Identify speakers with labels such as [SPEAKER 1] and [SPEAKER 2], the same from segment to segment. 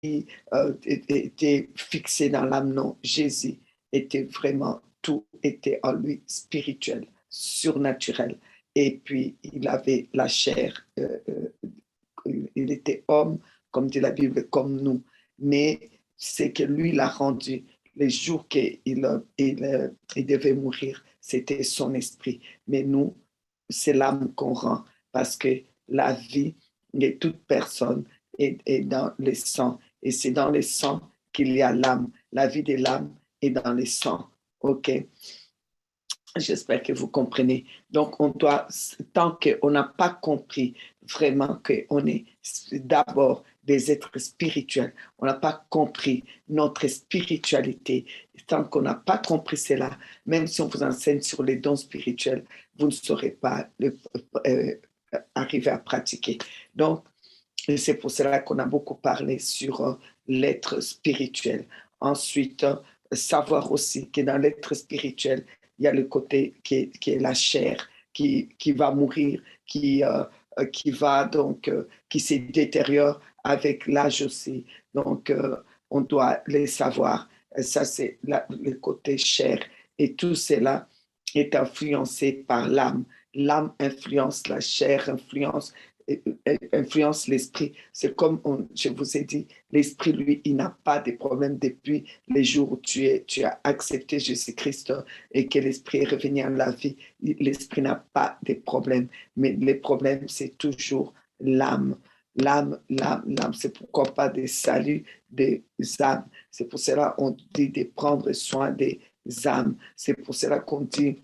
[SPEAKER 1] était fixé dans l'âme. Non, Jésus était vraiment, tout était en lui spirituel, surnaturel. Et puis, il avait la chair, il était homme, comme dit la Bible, comme nous. Mais c'est que lui l'a rendu. Les jours qu'il devait mourir, c'était son esprit. Mais nous, c'est l'âme qu'on rend, parce que la vie de toute personne est dans le sang. Et c'est dans le sang qu'il y a l'âme. La vie de l'âme est dans le sang. OK? J'espère que vous comprenez. Donc, on doit, tant qu'on n'a pas compris vraiment qu'on est d'abord des êtres spirituels, on n'a pas compris notre spiritualité, tant qu'on n'a pas compris cela, même si on vous enseigne sur les dons spirituels, vous ne saurez pas euh, arriver à pratiquer. Donc, c'est pour cela qu'on a beaucoup parlé sur l'être spirituel. Ensuite, savoir aussi que dans l'être spirituel, il y a le côté qui est la chair, qui va mourir, qui va donc, qui se détériore avec l'âge aussi. Donc, on doit les savoir. Ça, c'est le côté chair. Et tout cela est influencé par l'âme. L'âme influence la chair, influence l'esprit. C'est comme je vous ai dit, l'esprit, lui, il n'a pas de problème depuis les jours où tu as accepté Jésus-Christ et que l'esprit est revenu à la vie. L'esprit n'a pas de problème, mais les problèmes, c'est toujours l'âme. L'âme, c'est pourquoi pas des saluts des âmes. C'est pour cela qu'on dit de prendre soin des âmes. C'est pour cela qu'on dit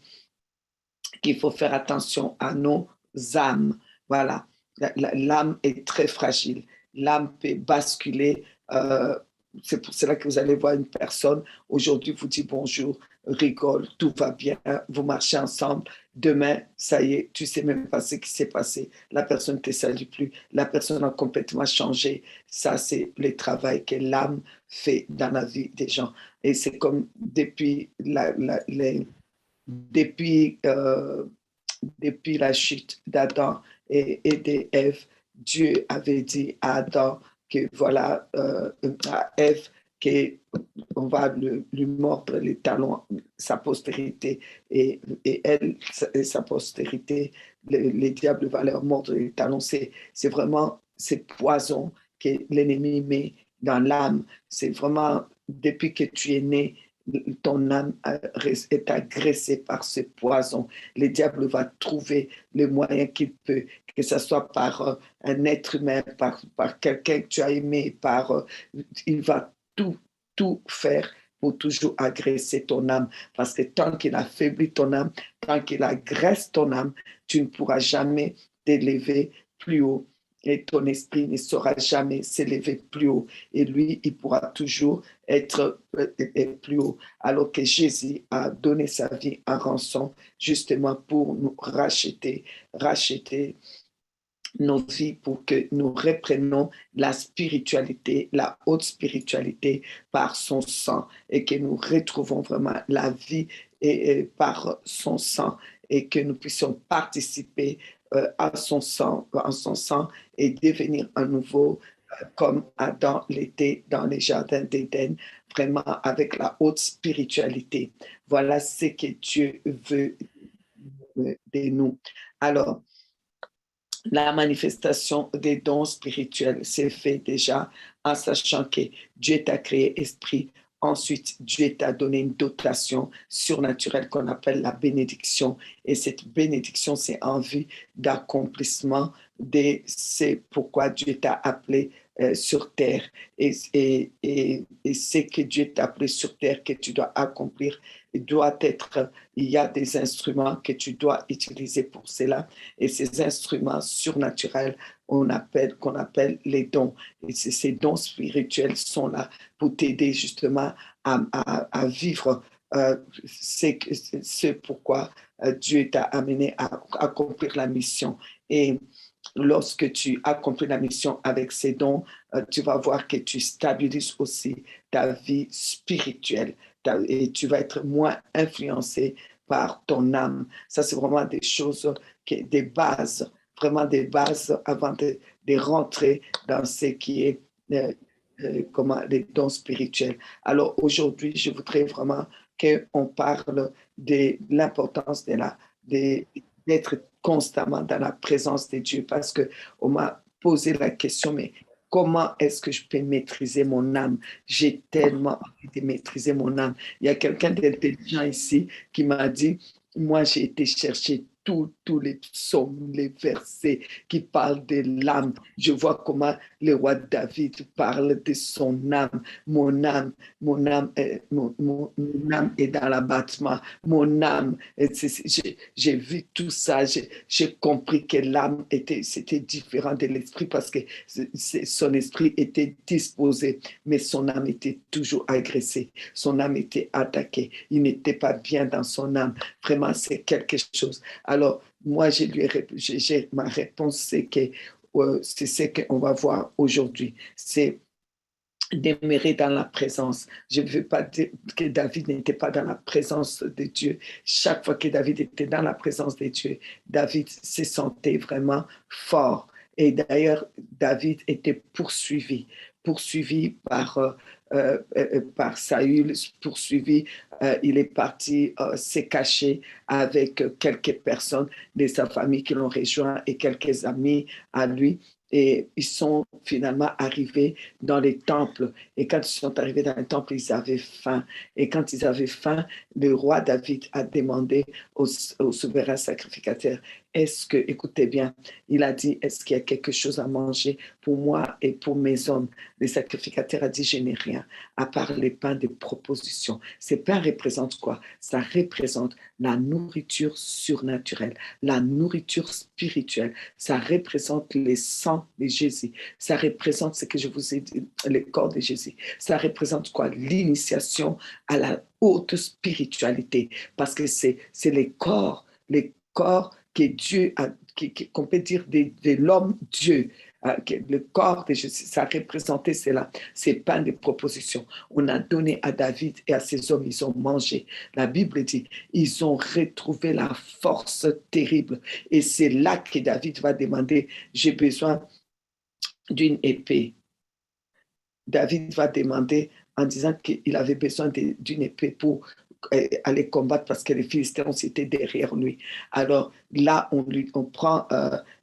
[SPEAKER 1] qu'il faut faire attention à nos âmes. Voilà, l'âme est très fragile. L'âme peut basculer. C'est pour cela que vous allez voir une personne, aujourd'hui vous dit bonjour, rigole, tout va bien, vous marchez ensemble. Demain, ça y est, tu sais même pas ce qui s'est passé. La personne ne te salue plus. La personne a complètement changé. Ça, c'est le travail que l'âme fait dans la vie des gens. Et c'est comme depuis, depuis la chute d'Adam et d'Ève, Dieu avait dit à Adam que voilà, à Ève, qu'on va lui mordre les talons, sa postérité, et elle, sa postérité, les diables vont leur mordre les talons. C'est vraiment ces poisons que l'ennemi met dans l'âme. C'est vraiment, depuis que tu es né, ton âme est agressée par ce poison. Le diable va trouver le moyen qu'il peut, que ce soit par un être humain, par quelqu'un que tu as aimé, il va tout faire pour toujours agresser ton âme. Parce que tant qu'il affaiblit ton âme, tant qu'il agresse ton âme, tu ne pourras jamais t'élever plus haut. Et ton esprit ne saura jamais s'élever plus haut. Et lui, il pourra toujours être plus haut. Alors que Jésus a donné sa vie en rançon justement pour nous racheter nos vies pour que nous reprenons la spiritualité, la haute spiritualité par son sang et que nous retrouvons vraiment la vie et par son sang et que nous puissions participer à en son sang et devenir à nouveau comme Adam l'était dans les jardins d'Éden, vraiment avec la haute spiritualité. Voilà ce que Dieu veut de nous. Alors, la manifestation des dons spirituels s'est fait déjà en sachant que Dieu t'a créé esprit. Ensuite, Dieu t'a donné une dotation surnaturelle qu'on appelle la bénédiction. Et cette bénédiction, c'est en vue d'accomplissement c'est pourquoi Dieu t'a appelé sur terre. Et c'est que Dieu t'a appelé sur terre que tu dois accomplir. Il y a des instruments que tu dois utiliser pour cela. Et ces instruments surnaturels, qu'on appelle les dons. Et ces dons spirituels sont là pour t'aider justement à vivre c'est pourquoi Dieu t'a amené à accomplir la mission. Et lorsque tu accomplis la mission avec ces dons, tu vas voir que tu stabilises aussi ta vie spirituelle et tu vas être moins influencé par ton âme. Ça, c'est vraiment des choses, des bases, vraiment des bases avant de rentrer dans ce qui est comment, les dons spirituels. Alors aujourd'hui, je voudrais vraiment qu'on parle de l'importance d'être constamment dans la présence de Dieu parce qu'on m'a posé la question, mais comment est-ce que je peux maîtriser mon âme? J'ai tellement envie de maîtriser mon âme. Il y a quelqu'un d'intelligent ici qui m'a dit, moi j'ai été chercher tous les psaumes, les versets qui parlent de l'âme. Je vois comment le roi David parle de son âme. Mon âme, mon âme est dans l'abattement. Mon âme, j'ai vu tout ça. J'ai compris que l'âme c'était différent de l'esprit parce que son esprit était disposé, mais son âme était toujours agressée. Son âme était attaquée. Il n'était pas bien dans son âme. Vraiment, c'est quelque chose. Alors, moi, ma réponse, c'est ce qu'on va voir aujourd'hui. C'est demeurer dans la présence. Je ne veux pas dire que David n'était pas dans la présence de Dieu. Chaque fois que David était dans la présence de Dieu, David se sentait vraiment fort. Et d'ailleurs, David était poursuivi par Saül, poursuivi. Il est parti se cacher avec quelques personnes de sa famille qui l'ont rejoint et quelques amis à lui. Et ils sont finalement arrivés dans les temples. Et quand ils sont arrivés dans les temples, ils avaient faim. Et quand ils avaient faim, le roi David a demandé au souverain sacrificateur, est-ce que, écoutez bien, il a dit, est-ce qu'il y a quelque chose à manger pour moi et pour mes hommes? Le sacrificateur a dit, je n'ai rien, à part les pains de proposition. Ces pains représentent quoi? Ça représente la nourriture surnaturelle, la nourriture spirituelle. Ça représente le sang de Jésus. Ça représente ce que je vous ai dit, le corps de Jésus. Ça représente quoi? L'initiation à la haute spiritualité. Parce que c'est les corps que Dieu a, qu'on peut dire de l'homme Dieu. Le corps de Jésus, ça représentait cela, ces pains de proposition. On a donné à David et à ses hommes, ils ont mangé. La Bible dit, ils ont retrouvé la force terrible. Et c'est là que David va demander, j'ai besoin d'une épée. David va demander en disant qu'il avait besoin d'une épée pour aller combattre parce que les Philistins étaient derrière lui. Alors là, on prend,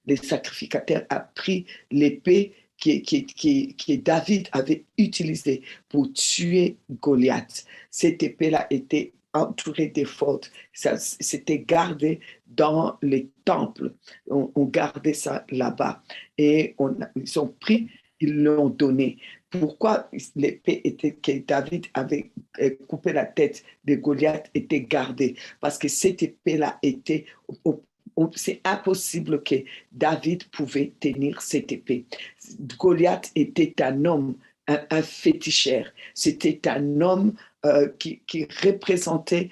[SPEAKER 1] les sacrificateurs a pris l'épée que David avait utilisée pour tuer Goliath. Cette épée-là était entourée des fautes. Ça, c'était gardé dans les temples. On gardait ça là-bas. Et ils ont pris, ils l'ont donné. Pourquoi l'épée que David avait coupé la tête de Goliath était gardée? Parce que cette épée-là était, c'est impossible que David pouvait tenir cette épée. Goliath était un homme, un féticheur. C'était un homme qui représentait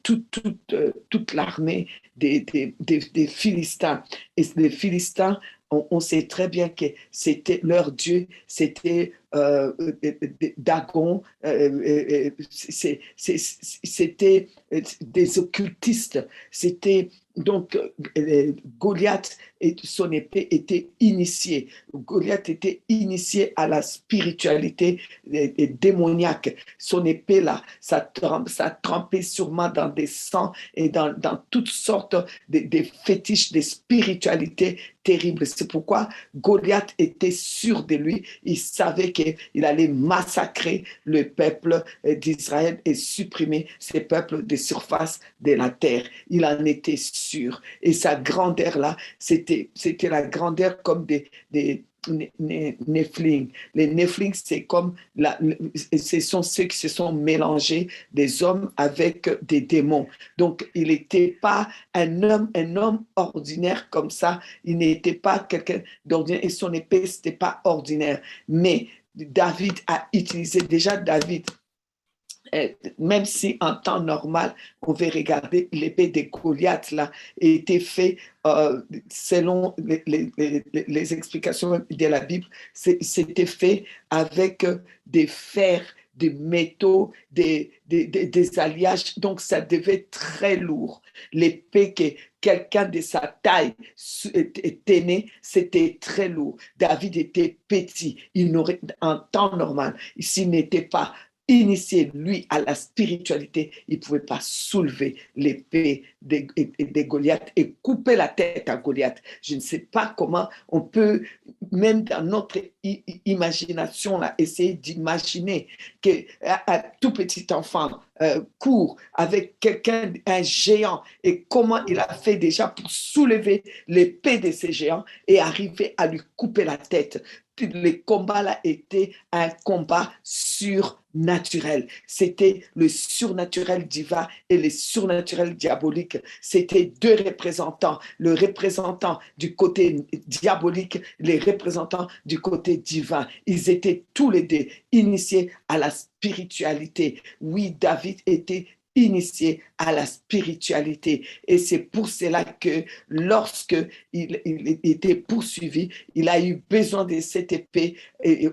[SPEAKER 1] toute l'armée des Philistins. Et les Philistins, on sait très bien que c'était leur Dieu, c'était Dagon, c'était des occultistes, c'était donc Goliath et son épée étaient initiés. Goliath était initié à la spiritualité démoniaque. Son épée là, ça trempait sûrement dans des sangs et dans toutes sortes de fétiches, de spiritualité terrible. C'est pourquoi Goliath était sûr de lui. Il savait qu'il allait massacrer le peuple d'Israël et supprimer ces peuples de surface de la terre. Il en était sûr. Et sa grandeur-là, c'était la grandeur comme des Nephilim. Les Nephilim, c'est comme ce sont ceux qui se sont mélangés des hommes avec des démons. Donc, il n'était pas un homme ordinaire comme ça. Il n'était pas quelqu'un d'ordinaire et son épée, ce n'était pas ordinaire. Mais David a utilisé déjà David. Même si en temps normal, on veut regarder l'épée de Goliath là, était fait selon les explications de la Bible, c'était fait avec des fers des métaux, des alliages. Donc, ça devait être très lourd. L'épée que quelqu'un de sa taille tenait, c'était très lourd. David était petit. Il n'aurait, en temps normal, s'il n'était pas initié, lui, à la spiritualité, il ne pouvait pas soulever l'épée de Goliath et couper la tête à Goliath. Je ne sais pas comment on peut, même dans notre imagination, là, essayer d'imaginer qu'un tout petit enfant court avec quelqu'un, un géant, et comment il a fait déjà pour soulever l'épée de ces géants et arriver à lui couper la tête. Le combat là était un combat surnaturel. C'était le surnaturel divin et le surnaturel diabolique. C'était deux représentants, le représentant du côté diabolique, les représentants du côté divin. Ils étaient tous les deux initiés à la spiritualité. Oui, David était initié à la spiritualité. Et c'est pour cela que lorsque il était poursuivi, il a eu besoin de cette épée et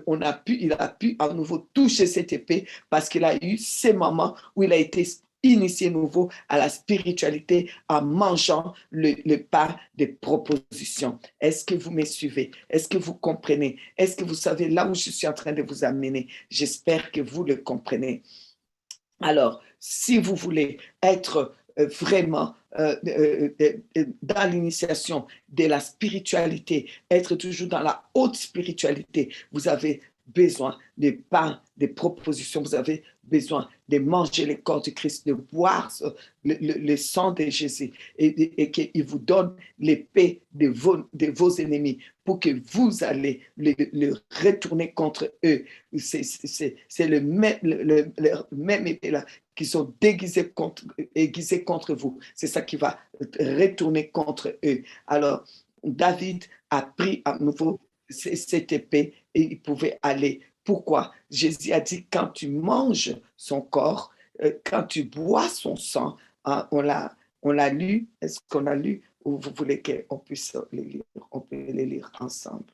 [SPEAKER 1] il a pu à nouveau toucher cette épée parce qu'il a eu ces moments où il a été initié nouveau à la spiritualité en mangeant le pain des propositions. Est-ce que vous me suivez? Est-ce que vous comprenez? Est-ce que vous savez là où je suis en train de vous amener? J'espère que vous le comprenez. Alors, si vous voulez être vraiment dans l'initiation de la spiritualité, être toujours dans la haute spiritualité, vous avez besoin de pain, des propositions, vous avez besoin de manger le corps du Christ, de boire le sang de Jésus et qu'il vous donne l'épée de vos ennemis pour que vous allez le retourner contre eux. C'est le même épée là qui sont aiguisés contre vous. C'est ça qui va retourner contre eux. Alors, David a pris à nouveau cette épée et il pouvait aller. Pourquoi? Jésus a dit, quand tu manges son corps, quand tu bois son sang, hein, on l'a lu, est-ce qu'on a lu ou vous voulez qu'on puisse les lire? On peut les lire ensemble.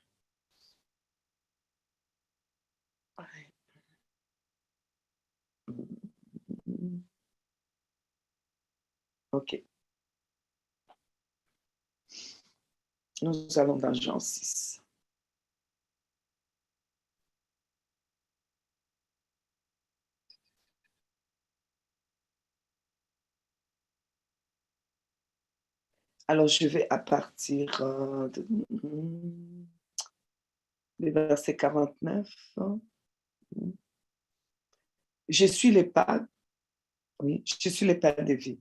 [SPEAKER 1] OK. Nous allons dans Jean 6. Alors, je vais à partir du verset 49. Hein. Je suis le pain, oui, je suis le pain de vie.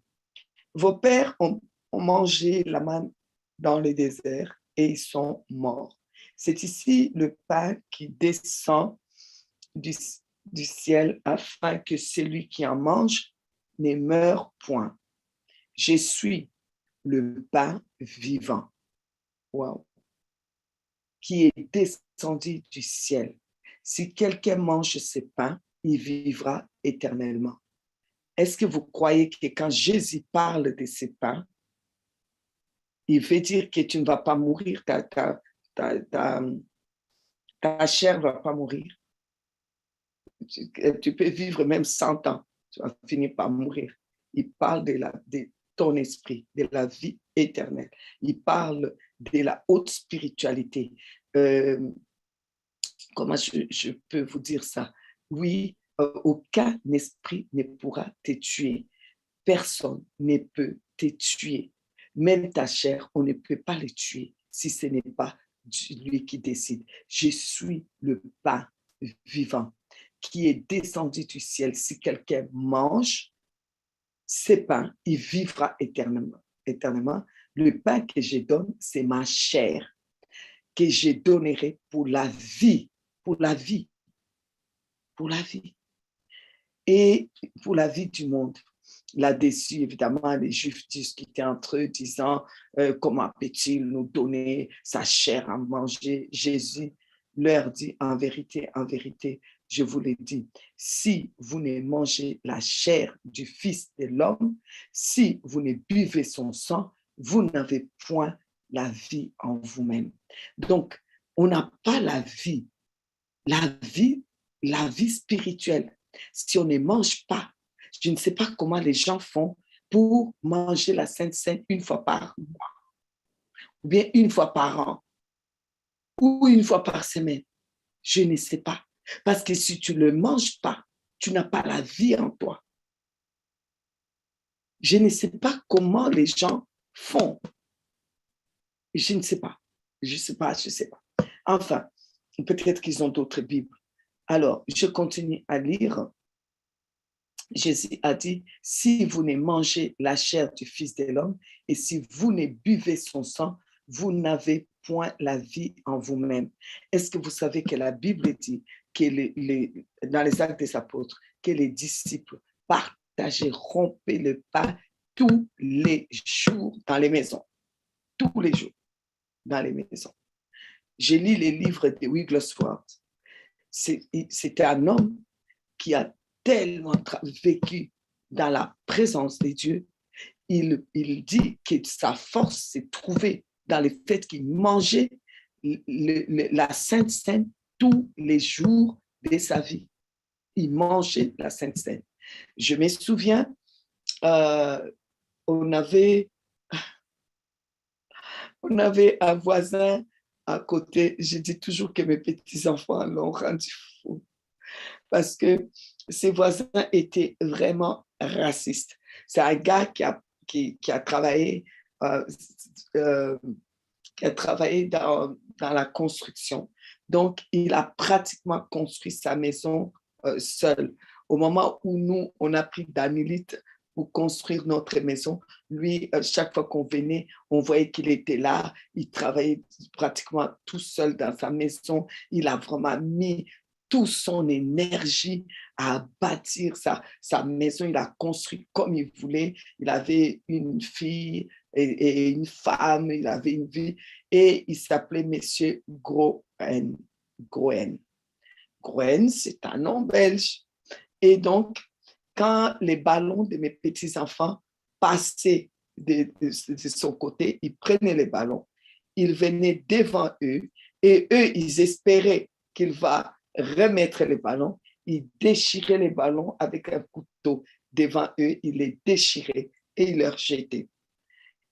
[SPEAKER 1] Vos pères ont mangé la manne dans le désert et ils sont morts. C'est ici le pain qui descend du, du ciel afin que celui qui en mange ne meure point. Je suis le pain vivant. Wow. Qui est descendu du ciel. Si quelqu'un mange ce pain, il vivra éternellement. Est-ce que vous croyez que quand Jésus parle de ce pain, il veut dire que tu ne vas pas mourir, ta chair ne va pas mourir. Tu peux vivre même 100 ans, tu vas finir par mourir. Il parle de ton esprit, de la vie éternelle. Il parle de la haute spiritualité. Comment je peux vous dire ça? Oui, aucun esprit ne pourra te tuer. Personne ne peut te tuer. Même ta chair, on ne peut pas le tuer si ce n'est pas lui qui décide. Je suis le pain vivant qui est descendu du ciel. Si quelqu'un mange ce pain, il vivra éternellement. Éternellement. Le pain que je donne, c'est ma chair que je donnerai pour la vie, pour la vie, pour la vie et pour la vie du monde. Là-dessus, évidemment, les Juifs discutaient entre eux, disant comment peut-il nous donner sa chair à manger? Jésus leur dit en vérité, je vous l'ai dit, si vous ne mangez la chair du Fils de l'homme, si vous ne buvez son sang, vous n'avez point la vie en vous-même. Donc, on n'a pas la vie spirituelle Si on ne mange pas, je ne sais pas comment les gens font pour manger la Sainte Seine une fois par mois, ou bien une fois par an, ou une fois par semaine. Je ne sais pas. Parce que si tu ne le manges pas, tu n'as pas la vie en toi. Je ne sais pas comment les gens font. Je ne sais pas. Je ne sais pas, je ne sais pas. Enfin, peut-être qu'ils ont d'autres Bibles. Alors, je continue à lire. Jésus a dit, si vous ne mangez la chair du Fils de l'homme et si vous ne buvez son sang, vous n'avez point la vie en vous-même. Est-ce que vous savez que la Bible dit que dans les Actes des Apôtres, que les disciples partageaient, rompaient le pain tous les jours dans les maisons, tous les jours dans les maisons. Je lis les livres de Wigglesworth. C'était un homme qui a tellement vécu dans la présence de Dieu. Il dit que sa force s'est trouvée dans le fait qu'il mangeait la Sainte Seine tous les jours de sa vie. Il mangeait la Sainte Seine. Je me souviens, on avait un voisin à côté. Je dis toujours que mes petits-enfants l'ont rendu fou parce que ses voisins étaient vraiment racistes. C'est un gars qui a travaillé, dans la construction. Donc, il a pratiquement construit sa maison seul. Au moment où nous, on a pris d'anilite pour construire notre maison, lui, chaque fois qu'on venait, on voyait qu'il était là. Il travaillait pratiquement tout seul dans sa maison. Il a vraiment mis toute son énergie à bâtir sa maison. Il a construit comme il voulait. Il avait une fille et une femme. Il avait une vie. Et il s'appelait Monsieur Groen. Groen. Groen, c'est un nom belge. Et donc, quand les ballons de mes petits-enfants passaient de son côté, il prenait les ballons, il venait devant eux et eux, ils espéraient qu'il va remettre les ballons. Il déchirait les ballons avec un couteau devant eux, il les déchirait et il leur jetait.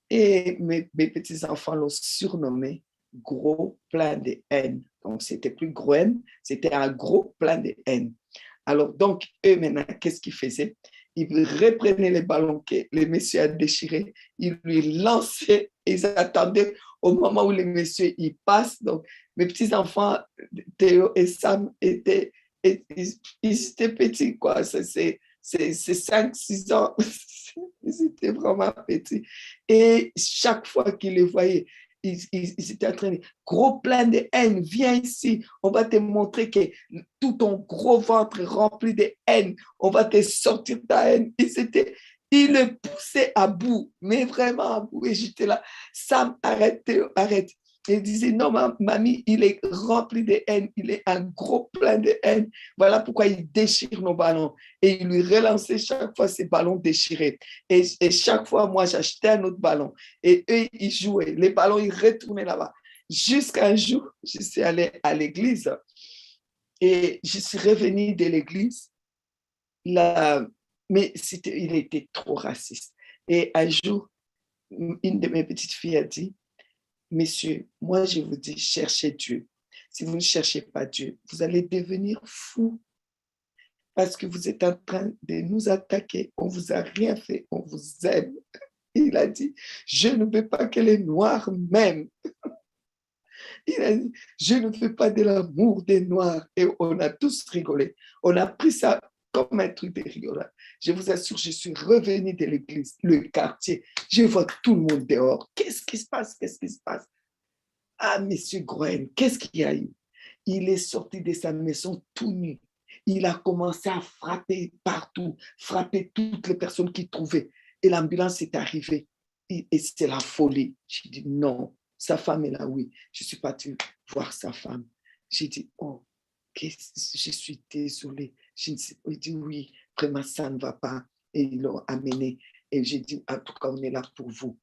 [SPEAKER 1] Et mes petits-enfants l'ont surnommé gros plein de haine. Donc, c'était plus Groen, c'était un gros plein de haine. Alors, donc, eux, maintenant, qu'est-ce qu'ils faisaient? Ils reprenaient les ballons que le monsieur a déchirés, ils lui lançaient et ils attendaient au moment où le monsieur y passe. Donc, mes petits-enfants, Théo et Sam, ils étaient petits, quoi. C'est 5, 6 ans. Ils étaient vraiment petits. Et chaque fois qu'ils les voyaient, ils étaient en train de gros plein de haine, viens ici, on va te montrer que tout ton gros ventre est rempli de haine, on va te sortir de ta haine. Ils le poussaient à bout, mais vraiment à bout. Et j'étais là, Sam, arrête, arrête. Et il disait, non, mamie, il est rempli de haine, il est un gros plein de haine. Voilà pourquoi il déchire nos ballons. Et il lui relançait chaque fois ses ballons déchirés. Et chaque fois, moi, j'achetais un autre ballon. Et eux, ils jouaient. Les ballons, ils retournaient là-bas. Jusqu'à un jour, je suis allée à l'église et je suis revenue de l'église. Mais il était trop raciste. Et un jour, une de mes petites filles a dit, messieurs, moi, je vous dis, cherchez Dieu. Si vous ne cherchez pas Dieu, vous allez devenir fous parce que vous êtes en train de nous attaquer. On ne vous a rien fait, on vous aime. Il a dit, je ne veux pas que les Noirs m'aiment. Il a dit, je ne veux pas de l'amour des Noirs. Et on a tous rigolé. On a pris ça comme un truc de rigolade. Je vous assure, je suis revenue de l'église, le quartier. Je vois tout le monde dehors. Qu'est-ce qui se passe? Qu'est-ce qui se passe? Ah, monsieur Groen, qu'est-ce qu'il y a eu? Il est sorti de sa maison tout nu. Il a commencé à frapper partout, frapper toutes les personnes qu'il trouvait. Et l'ambulance est arrivée. Et c'était la folie. J'ai dit non, sa femme est là, oui. Je suis partie voir sa femme. J'ai dit, oh, je suis désolée. Je ne sais pas. Il dit oui, vraiment, ça ne va pas. Et ils l'ont amené. Et j'ai dit, en tout cas, on est là pour vous.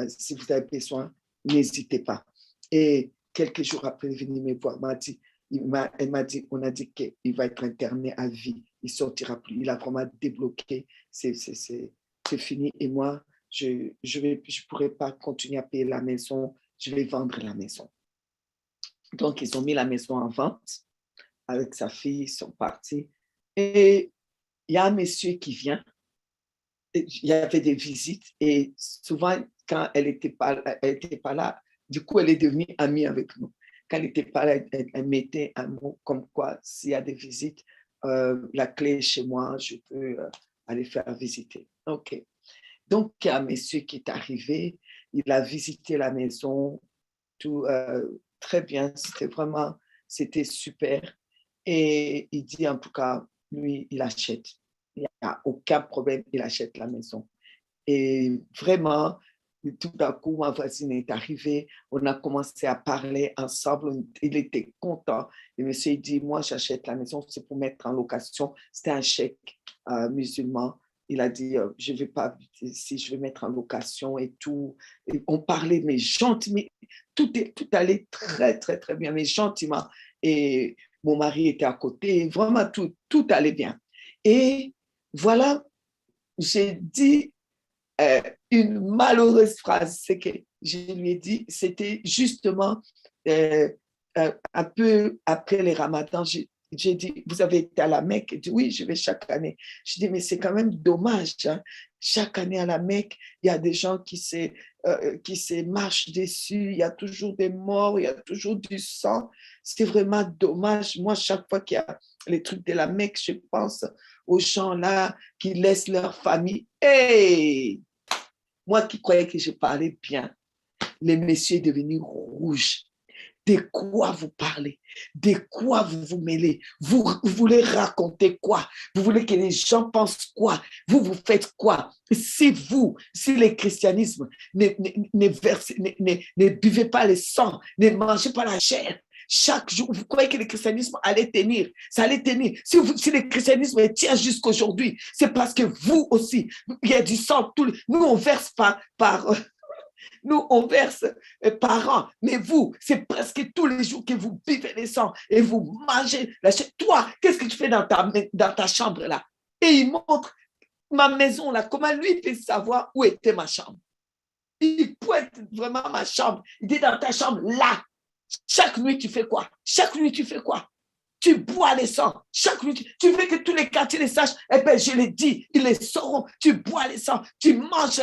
[SPEAKER 1] Si vous avez besoin, n'hésitez pas. Et quelques jours après, il est venu me voir, m'a dit, Elle m'a dit, on a dit qu'il va être interné à vie. Il ne sortira plus. Il a vraiment débloqué. C'est fini. Et moi, je ne pourrais pas continuer à payer la maison. Je vais vendre la maison. Donc, ils ont mis la maison en vente avec sa fille. Ils sont partis. Et il y a un monsieur qui vient. Il y avait des visites. Et souvent, quand elle n'était pas là, du coup, elle est devenue amie avec nous. Quand elle n'était pas là, elle mettait un mot comme quoi, s'il y a des visites, la clé est chez moi, je peux aller faire visiter. OK. Donc, il y a un monsieur qui est arrivé, il a visité la maison, tout très bien, c'était super. Et il dit, en tout cas, lui, il achète. Il n'y a aucun problème, il achète la maison. Et vraiment, tout d'un coup, ma voisine est arrivée, on a commencé à parler ensemble, il était content. Le monsieur il dit, moi, j'achète la maison, c'est pour mettre en location. C'était un chèque musulman. Il a dit, je ne vais pas, si je vais mettre en location et tout. Et on parlait, mais gentiment, tout allait très, très, très bien, mais gentiment. Et mon mari était à côté, vraiment, tout allait bien. Et voilà, j'ai dit, une malheureuse phrase, c'est que je lui ai dit, c'était justement un peu après les ramadans, j'ai dit, vous avez été à la Mecque? Il dit, oui, je vais chaque année. Je dis, mais c'est quand même dommage. Hein. Chaque année à la Mecque, il y a des gens qui se marchent dessus, il y a toujours des morts, il y a toujours du sang. C'est vraiment dommage. Moi, chaque fois qu'il y a les trucs de la Mecque, je pense aux gens là qui laissent leur famille. Hey! Moi qui croyais que je parlais bien, le monsieur est devenu rouge. De quoi vous parlez? De quoi vous vous mêlez? Vous voulez raconter quoi? Vous voulez que les gens pensent quoi? Vous faites quoi? Si le christianisme ne buvez pas le sang, ne mangez pas la chair, chaque jour, vous croyez que le christianisme allait tenir? Ça allait tenir. Si le christianisme tient jusqu'aujourd'hui, c'est parce que vous aussi, il y a du sang. Nous, on verse nous, on verse par an, mais vous, c'est presque tous les jours que vous buvez le sang et vous mangez la chair. Toi, qu'est-ce que tu fais dans ta chambre là? Et il montre ma maison là, comment lui peut savoir où était ma chambre. Il pointe vraiment ma chambre. Il dit dans ta chambre là. Chaque nuit, tu fais quoi? Chaque nuit, tu fais quoi? Tu bois le sang. Chaque nuit, tu veux que tous les quartiers les sachent. Eh bien, je l'ai dit, ils les sauront. Tu bois le sang. Tu manges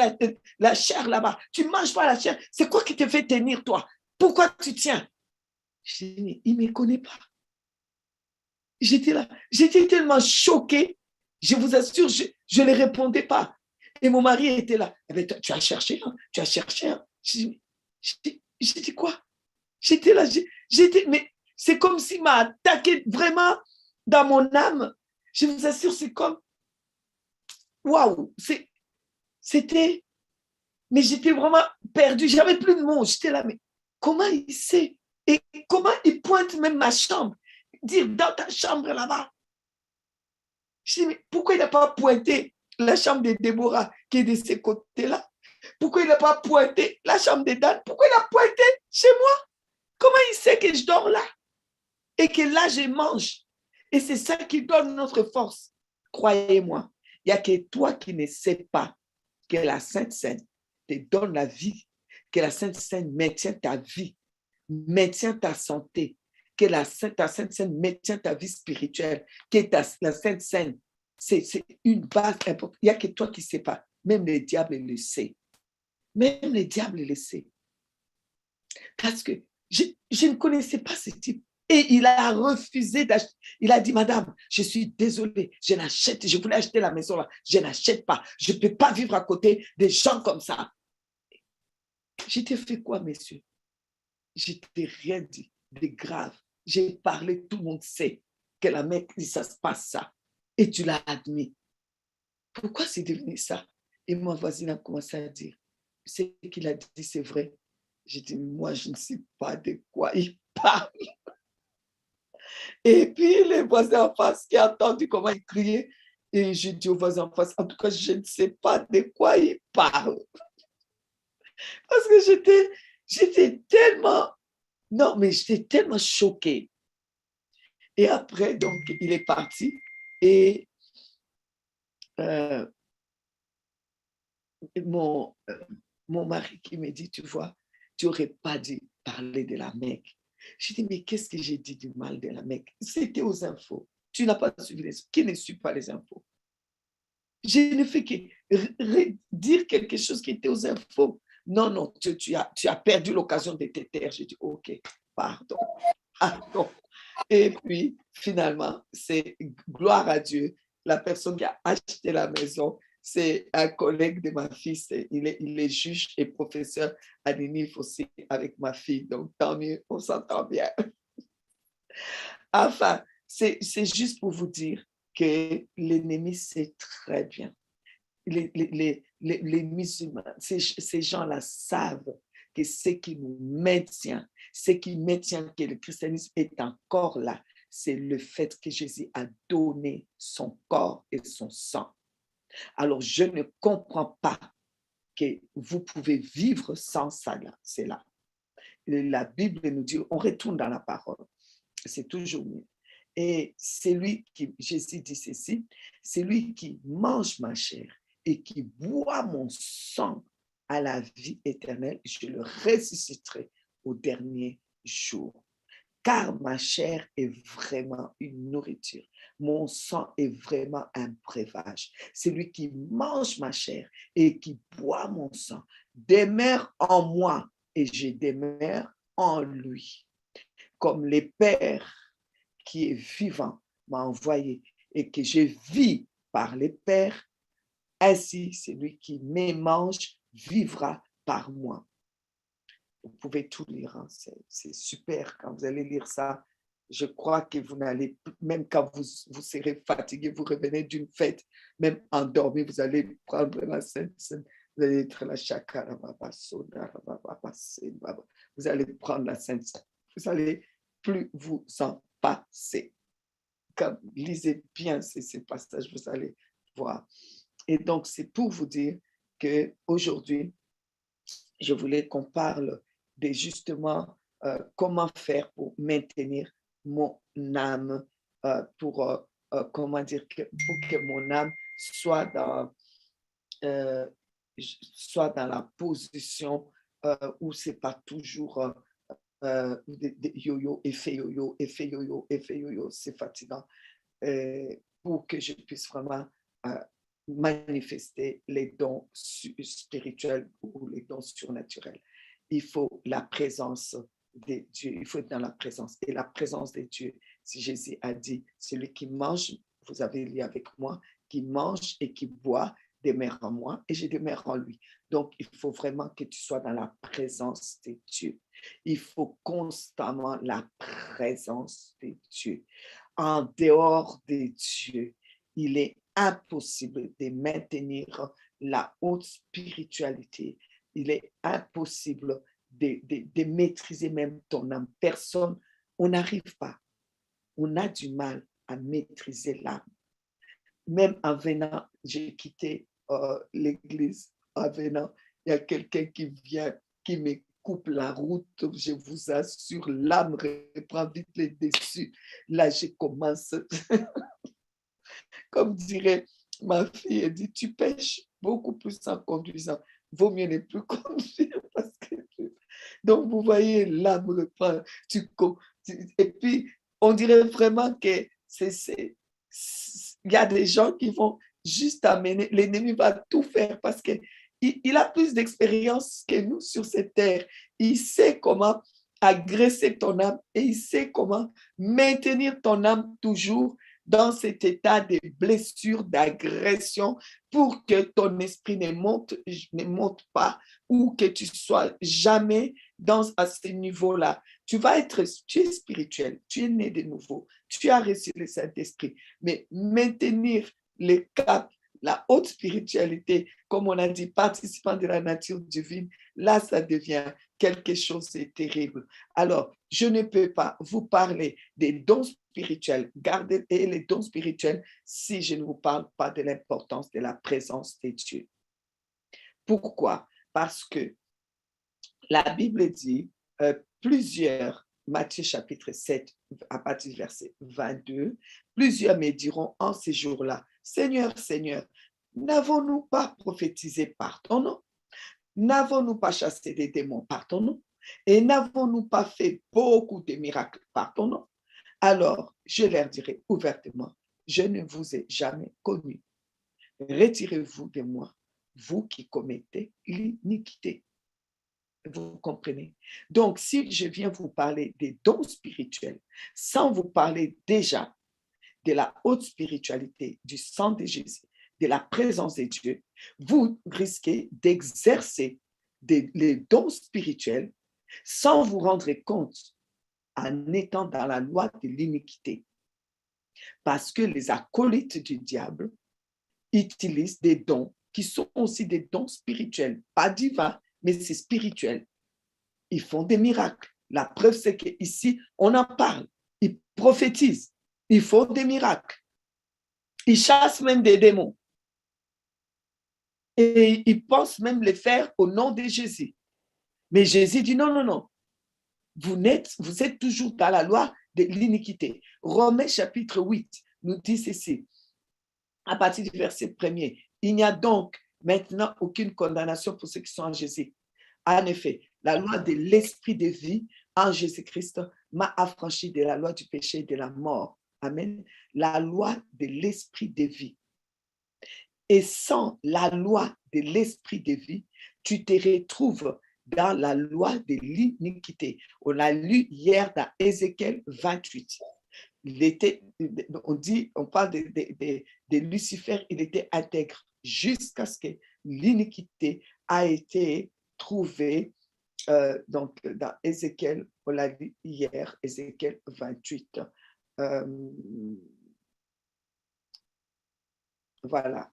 [SPEAKER 1] la chair là-bas. Tu ne manges pas la chair. C'est quoi qui te fait tenir, toi? Pourquoi tu tiens? Je dis, il ne me connaît pas. J'étais là. J'étais tellement choquée. Je vous assure, je ne répondais pas. Et mon mari était là. Eh bien, tu as cherché, hein? Tu as cherché. Hein? J'ai dit quoi? J'étais là, mais c'est comme s'il m'a attaqué vraiment dans mon âme. Je vous assure, c'est comme, waouh, c'était, mais j'étais vraiment perdue. J'avais plus de mots. J'étais là, mais comment il sait? Et comment il pointe même ma chambre? Dire dans ta chambre là-bas. Je dis, mais pourquoi il n'a pas pointé la chambre de Déborah qui est de ce côté-là? Pourquoi il n'a pas pointé la chambre de Dan? Pourquoi il a pointé chez moi? Comment il sait que je dors là? Et que là, je mange. Et c'est ça qui donne notre force. Croyez-moi, il n'y a que toi qui ne sais pas que la Sainte Seine te donne la vie, que la Sainte Seine maintient ta vie, maintient ta santé, que ta Sainte Seine maintient ta vie spirituelle, que la Sainte Seine, c'est une base importante. Il n'y a que toi qui ne sais pas. Même le diable le sait. Même le diable le sait. Parce que je ne connaissais pas ce type. Et il a refusé d'acheter. Il a dit, madame, je suis désolée, je voulais acheter la maison là, je n'achète pas. Je ne peux pas vivre à côté des gens comme ça. Je t'ai fait quoi, monsieur? Je t'ai rien dit de grave. J'ai parlé, tout le monde sait que la mec dit, ça se passe ça. Et tu l'as admis. Pourquoi c'est devenu ça? Et ma voisine a commencé à dire, c'est qu'il a dit, c'est vrai. J'ai dit, moi, je ne sais pas de quoi il parle. Et puis, les voisins en face qui ont entendu comment il criait, et j'ai dit aux voisins en face, en tout cas, je ne sais pas de quoi il parle. Parce que j'étais tellement, non, mais j'étais tellement choquée. Et après, donc, il est parti et euh, mon, mon mari qui me dit, tu vois, tu n'aurais pas dû parler de la Mecque. Je dis, mais qu'est-ce que j'ai dit du mal de la Mecque? C'était aux infos. Tu n'as pas suivi les infos. Qui ne suit pas les infos? Je ne fais que dire quelque chose qui était aux infos. Non, non, tu as perdu l'occasion de te taire. J'ai dit, OK, pardon, pardon. Et puis, finalement, c'est gloire à Dieu. La personne qui a acheté la maison, c'est un collègue de ma fille. Il est juge et professeur à l'UNIF aussi avec ma fille. Donc, tant mieux, on s'entend bien. Enfin, c'est juste pour vous dire que l'ennemi sait très bien. Les musulmans, ces gens-là savent que ce qui nous maintient, ce qui maintient que le christianisme est encore là, c'est le fait que Jésus a donné son corps et son sang. Alors, je ne comprends pas que vous pouvez vivre sans ça. C'est là. La Bible nous dit, on retourne dans la parole. C'est toujours mieux. Et c'est lui qui, Jésus dit ceci, c'est lui qui mange ma chair et qui boit mon sang à la vie éternelle, je le ressusciterai au dernier jour. Car ma chair est vraiment une nourriture. Mon sang est vraiment un breuvage. Celui qui mange ma chair et qui boit mon sang demeure en moi et je demeure en lui. Comme le Père qui est vivant m'a envoyé et que je vis par le Père, ainsi celui qui me mange vivra par moi. Vous pouvez tout lire, hein. C'est super quand vous allez lire ça. Je crois que vous n'allez, même quand vous serez fatigué, vous revenez d'une fête, même endormi, vous allez prendre la Sainte Seine. Vous allez être la chakara, vous allez prendre la Sainte Seine. Vous allez plus vous en passer. Comme, lisez bien ces passages, vous allez voir. Et donc, c'est pour vous dire qu'aujourd'hui, je voulais qu'on parle de justement comment faire pour maintenir mon âme, comment dire, pour que mon âme soit euh, soit dans la position où c'est pas toujours yo-yo, effet yo-yo, effet yo-yo, c'est fatigant. Pour que je puisse vraiment euh, manifester les dons spirituels ou les dons surnaturels. Il faut la présence de Dieu, il faut être dans la présence. Et la présence de Dieu, si Jésus a dit, celui qui mange, vous avez lu avec moi, qui mange et qui boit, demeure en moi et je demeure en lui. Donc, il faut vraiment que tu sois dans la présence de Dieu. Il faut constamment la présence de Dieu. En dehors de Dieu, il est impossible de maintenir la haute spiritualité. Il est impossible de maîtriser même ton âme. Personne, on n'arrive pas. On a du mal à maîtriser l'âme. Même en venant, j'ai quitté l'église. En venant, il y a quelqu'un qui vient, qui me coupe la route. Je vous assure, l'âme reprend vite les dessus. Là, je commence, comme dirait ma fille, elle dit, tu pêches beaucoup plus en conduisant. Vaut mieux ne plus conduire parce que donc, vous voyez, l'âme reprend. Et puis, on dirait vraiment que il y a des gens qui vont juste amener, l'ennemi va tout faire parce qu'il a plus d'expérience que nous sur cette terre. Il sait comment agresser ton âme et il sait comment maintenir ton âme toujours dans cet état de blessure, d'agression, pour que ton esprit ne monte pas ou que tu sois jamais à ce niveau-là. Tu es spirituel, tu es né de nouveau, tu as reçu le Saint-Esprit, mais maintenir le cap, la haute spiritualité, comme on a dit, participant de la nature divine, là, ça devient quelque chose de terrible. Alors, je ne peux pas vous parler des dons spirituels, garder les dons spirituels si je ne vous parle pas de l'importance de la présence de Dieu. Pourquoi? Parce que la Bible dit plusieurs Matthieu chapitre 7, à partir du verset 22, plusieurs me diront en ces jours-là, Seigneur, Seigneur, n'avons-nous pas prophétisé par ton nom? N'avons-nous pas chassé des démons par ton nom? Et n'avons-nous pas fait beaucoup de miracles par ton nom? Alors, je leur dirai ouvertement, je ne vous ai jamais connu. Retirez-vous de moi, vous qui commettez l'iniquité. Vous comprenez? Donc, si je viens vous parler des dons spirituels, sans vous parler déjà de la haute spiritualité, du sang de Jésus, de la présence de Dieu, vous risquez d'exercer les dons spirituels sans vous rendre compte en étant dans la loi de l'iniquité. Parce que les acolytes du diable utilisent des dons qui sont aussi des dons spirituels, pas divins, mais c'est spirituel. Ils font des miracles. La preuve, c'est qu'ici, on en parle. Ils prophétisent. Ils font des miracles. Ils chassent même des démons. Et ils pensent même les faire au nom de Jésus. Mais Jésus dit non, non, non. Vous êtes toujours dans la loi de l'iniquité. Romains chapitre 8 nous dit ceci, à partir du verset 1er. Il n'y a donc maintenant aucune condamnation pour ceux qui sont en Jésus. En effet, la loi de l'esprit de vie en Jésus-Christ m'a affranchi de la loi du péché et de la mort. Amen. La loi de l'esprit de vie. Et sans la loi de l'esprit de vie, tu te retrouves dans la loi de l'iniquité. On l'a lu hier dans Ézéchiel 28. On parle de Lucifer, il était intègre jusqu'à ce que l'iniquité a été trouvée. Donc, dans Ézéchiel, on l'a lu hier, Ézéchiel 28. Voilà.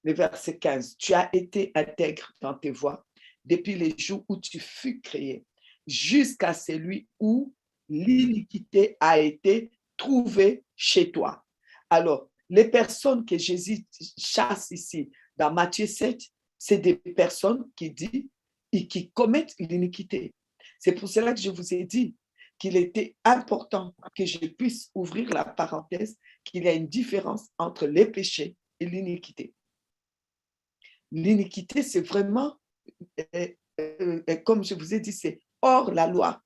[SPEAKER 1] Le verset 15. Tu as été intègre dans tes voies depuis les jours où tu fus créé, jusqu'à celui où l'iniquité a été trouvée chez toi. Alors, les personnes que Jésus chasse ici dans Matthieu 7, c'est des personnes qui disent et qui commettent l'iniquité. C'est pour cela que je vous ai dit qu'il était important que je puisse ouvrir la parenthèse, qu'il y a une différence entre les péchés et l'iniquité. L'iniquité, c'est vraiment, comme je vous ai dit, c'est hors la loi.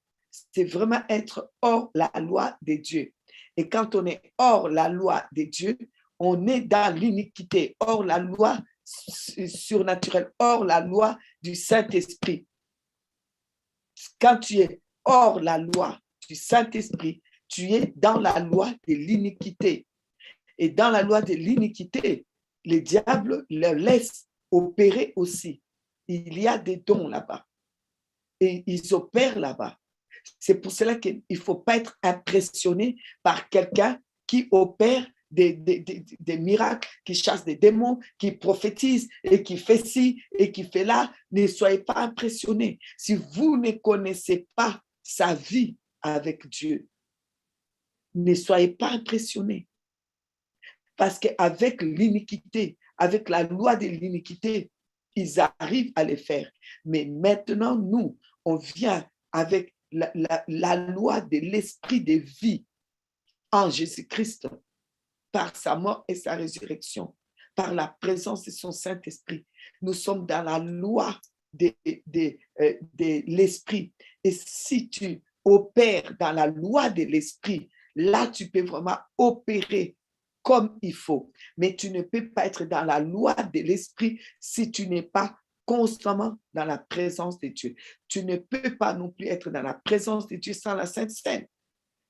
[SPEAKER 1] C'est vraiment être hors la loi de Dieu. Et quand on est hors la loi de Dieu, on est dans l'iniquité, hors la loi surnaturelle, hors la loi du Saint-Esprit. Quand tu es hors la loi du Saint-Esprit, tu es dans la loi de l'iniquité. Et dans la loi de l'iniquité, le diable le laisse opérer aussi. Il y a des dons là-bas. Et ils opèrent là-bas. C'est pour cela qu'il ne faut pas être impressionné par quelqu'un qui opère des miracles, qui chasse des démons, qui prophétise et qui fait ci et qui fait là. Ne soyez pas impressionnés. Si vous ne connaissez pas sa vie avec Dieu, ne soyez pas impressionnés. Parce qu'avec l'iniquité, avec la loi de l'iniquité, ils arrivent à les faire. Mais maintenant, nous, on vient avec la loi de l'esprit de vie en Jésus-Christ, par sa mort et sa résurrection, par la présence de son Saint-Esprit. Nous sommes dans la loi de l'esprit. Et si tu opères dans la loi de l'esprit, là, tu peux vraiment opérer comme il faut. Mais tu ne peux pas être dans la loi de l'esprit si tu n'es pas constamment dans la présence de Dieu. Tu ne peux pas non plus être dans la présence de Dieu sans la Sainte Seine.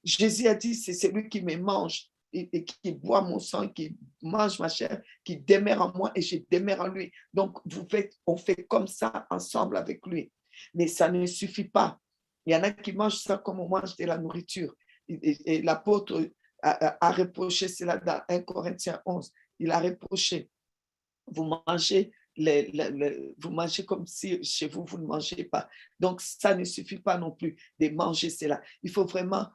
[SPEAKER 1] Jésus a dit, c'est celui qui me mange et qui boit mon sang, qui mange ma chair, qui demeure en moi et je demeure en lui. Donc, on fait comme ça ensemble avec lui. Mais ça ne suffit pas. Il y en a qui mangent ça comme on mange de la nourriture. Et l'apôtre a reproché cela dans 1 Corinthiens 11. Il a reproché, vous mangez vous mangez comme si chez vous, vous ne mangez pas. Donc, ça ne suffit pas non plus de manger cela. Il faut vraiment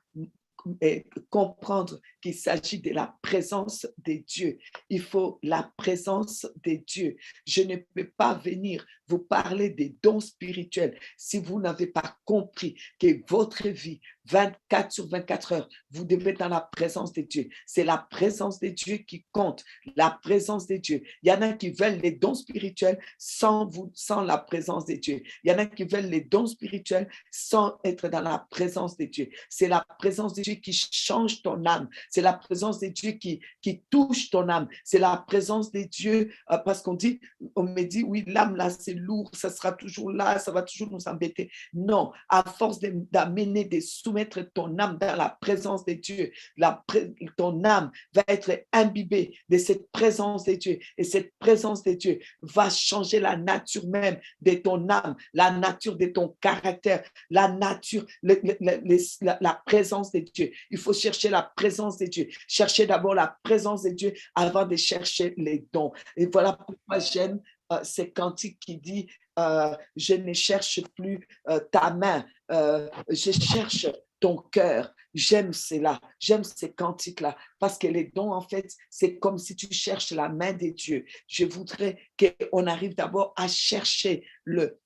[SPEAKER 1] comprendre qu'il s'agit de la présence de Dieu. Il faut la présence de Dieu. Je ne peux pas venir vous parler des dons spirituels si vous n'avez pas compris que votre vie, 24 sur 24 heures, vous devez être dans la présence de Dieu. C'est la présence de Dieu qui compte, la présence de Dieu. Il y en a qui veulent les dons spirituels sans la présence de Dieu. Il y en a qui veulent les dons spirituels sans être dans la présence de Dieu. C'est la présence de Dieu qui change ton âme. C'est la présence de Dieu qui touche ton âme. C'est la présence de Dieu parce on me dit, oui, l'âme là, c'est lourd, ça sera toujours là, ça va toujours nous embêter. Non, à force d'amener, de soumettre ton âme dans la présence de Dieu, ton âme va être imbibée de cette présence de Dieu. Et cette présence de Dieu va changer la nature même de ton âme, la nature de ton caractère, la nature, la présence de Dieu. Il faut chercher la présence de Dieu. Chercher d'abord la présence de Dieu avant de chercher les dons. Et voilà pourquoi j'aime ces cantiques qui dit je ne cherche plus ta main, je cherche ton cœur. J'aime cela, j'aime ces cantiques-là, parce que les dons, en fait, c'est comme si tu cherches la main de Dieu. Je voudrais qu'on arrive d'abord à chercher le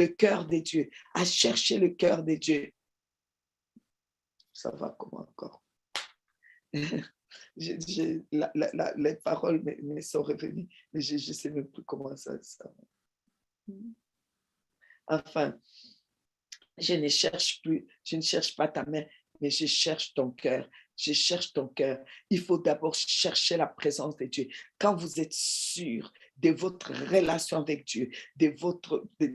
[SPEAKER 1] cœur de Dieu, à chercher le cœur de Dieu. Ça va comment encore? Les paroles me sont revenues, mais je ne sais même plus comment ça. Enfin, je ne cherche pas ta main, mais je cherche ton cœur. Je cherche ton cœur. Il faut d'abord chercher la présence de Dieu. Quand vous êtes sûr de votre relation avec Dieu, de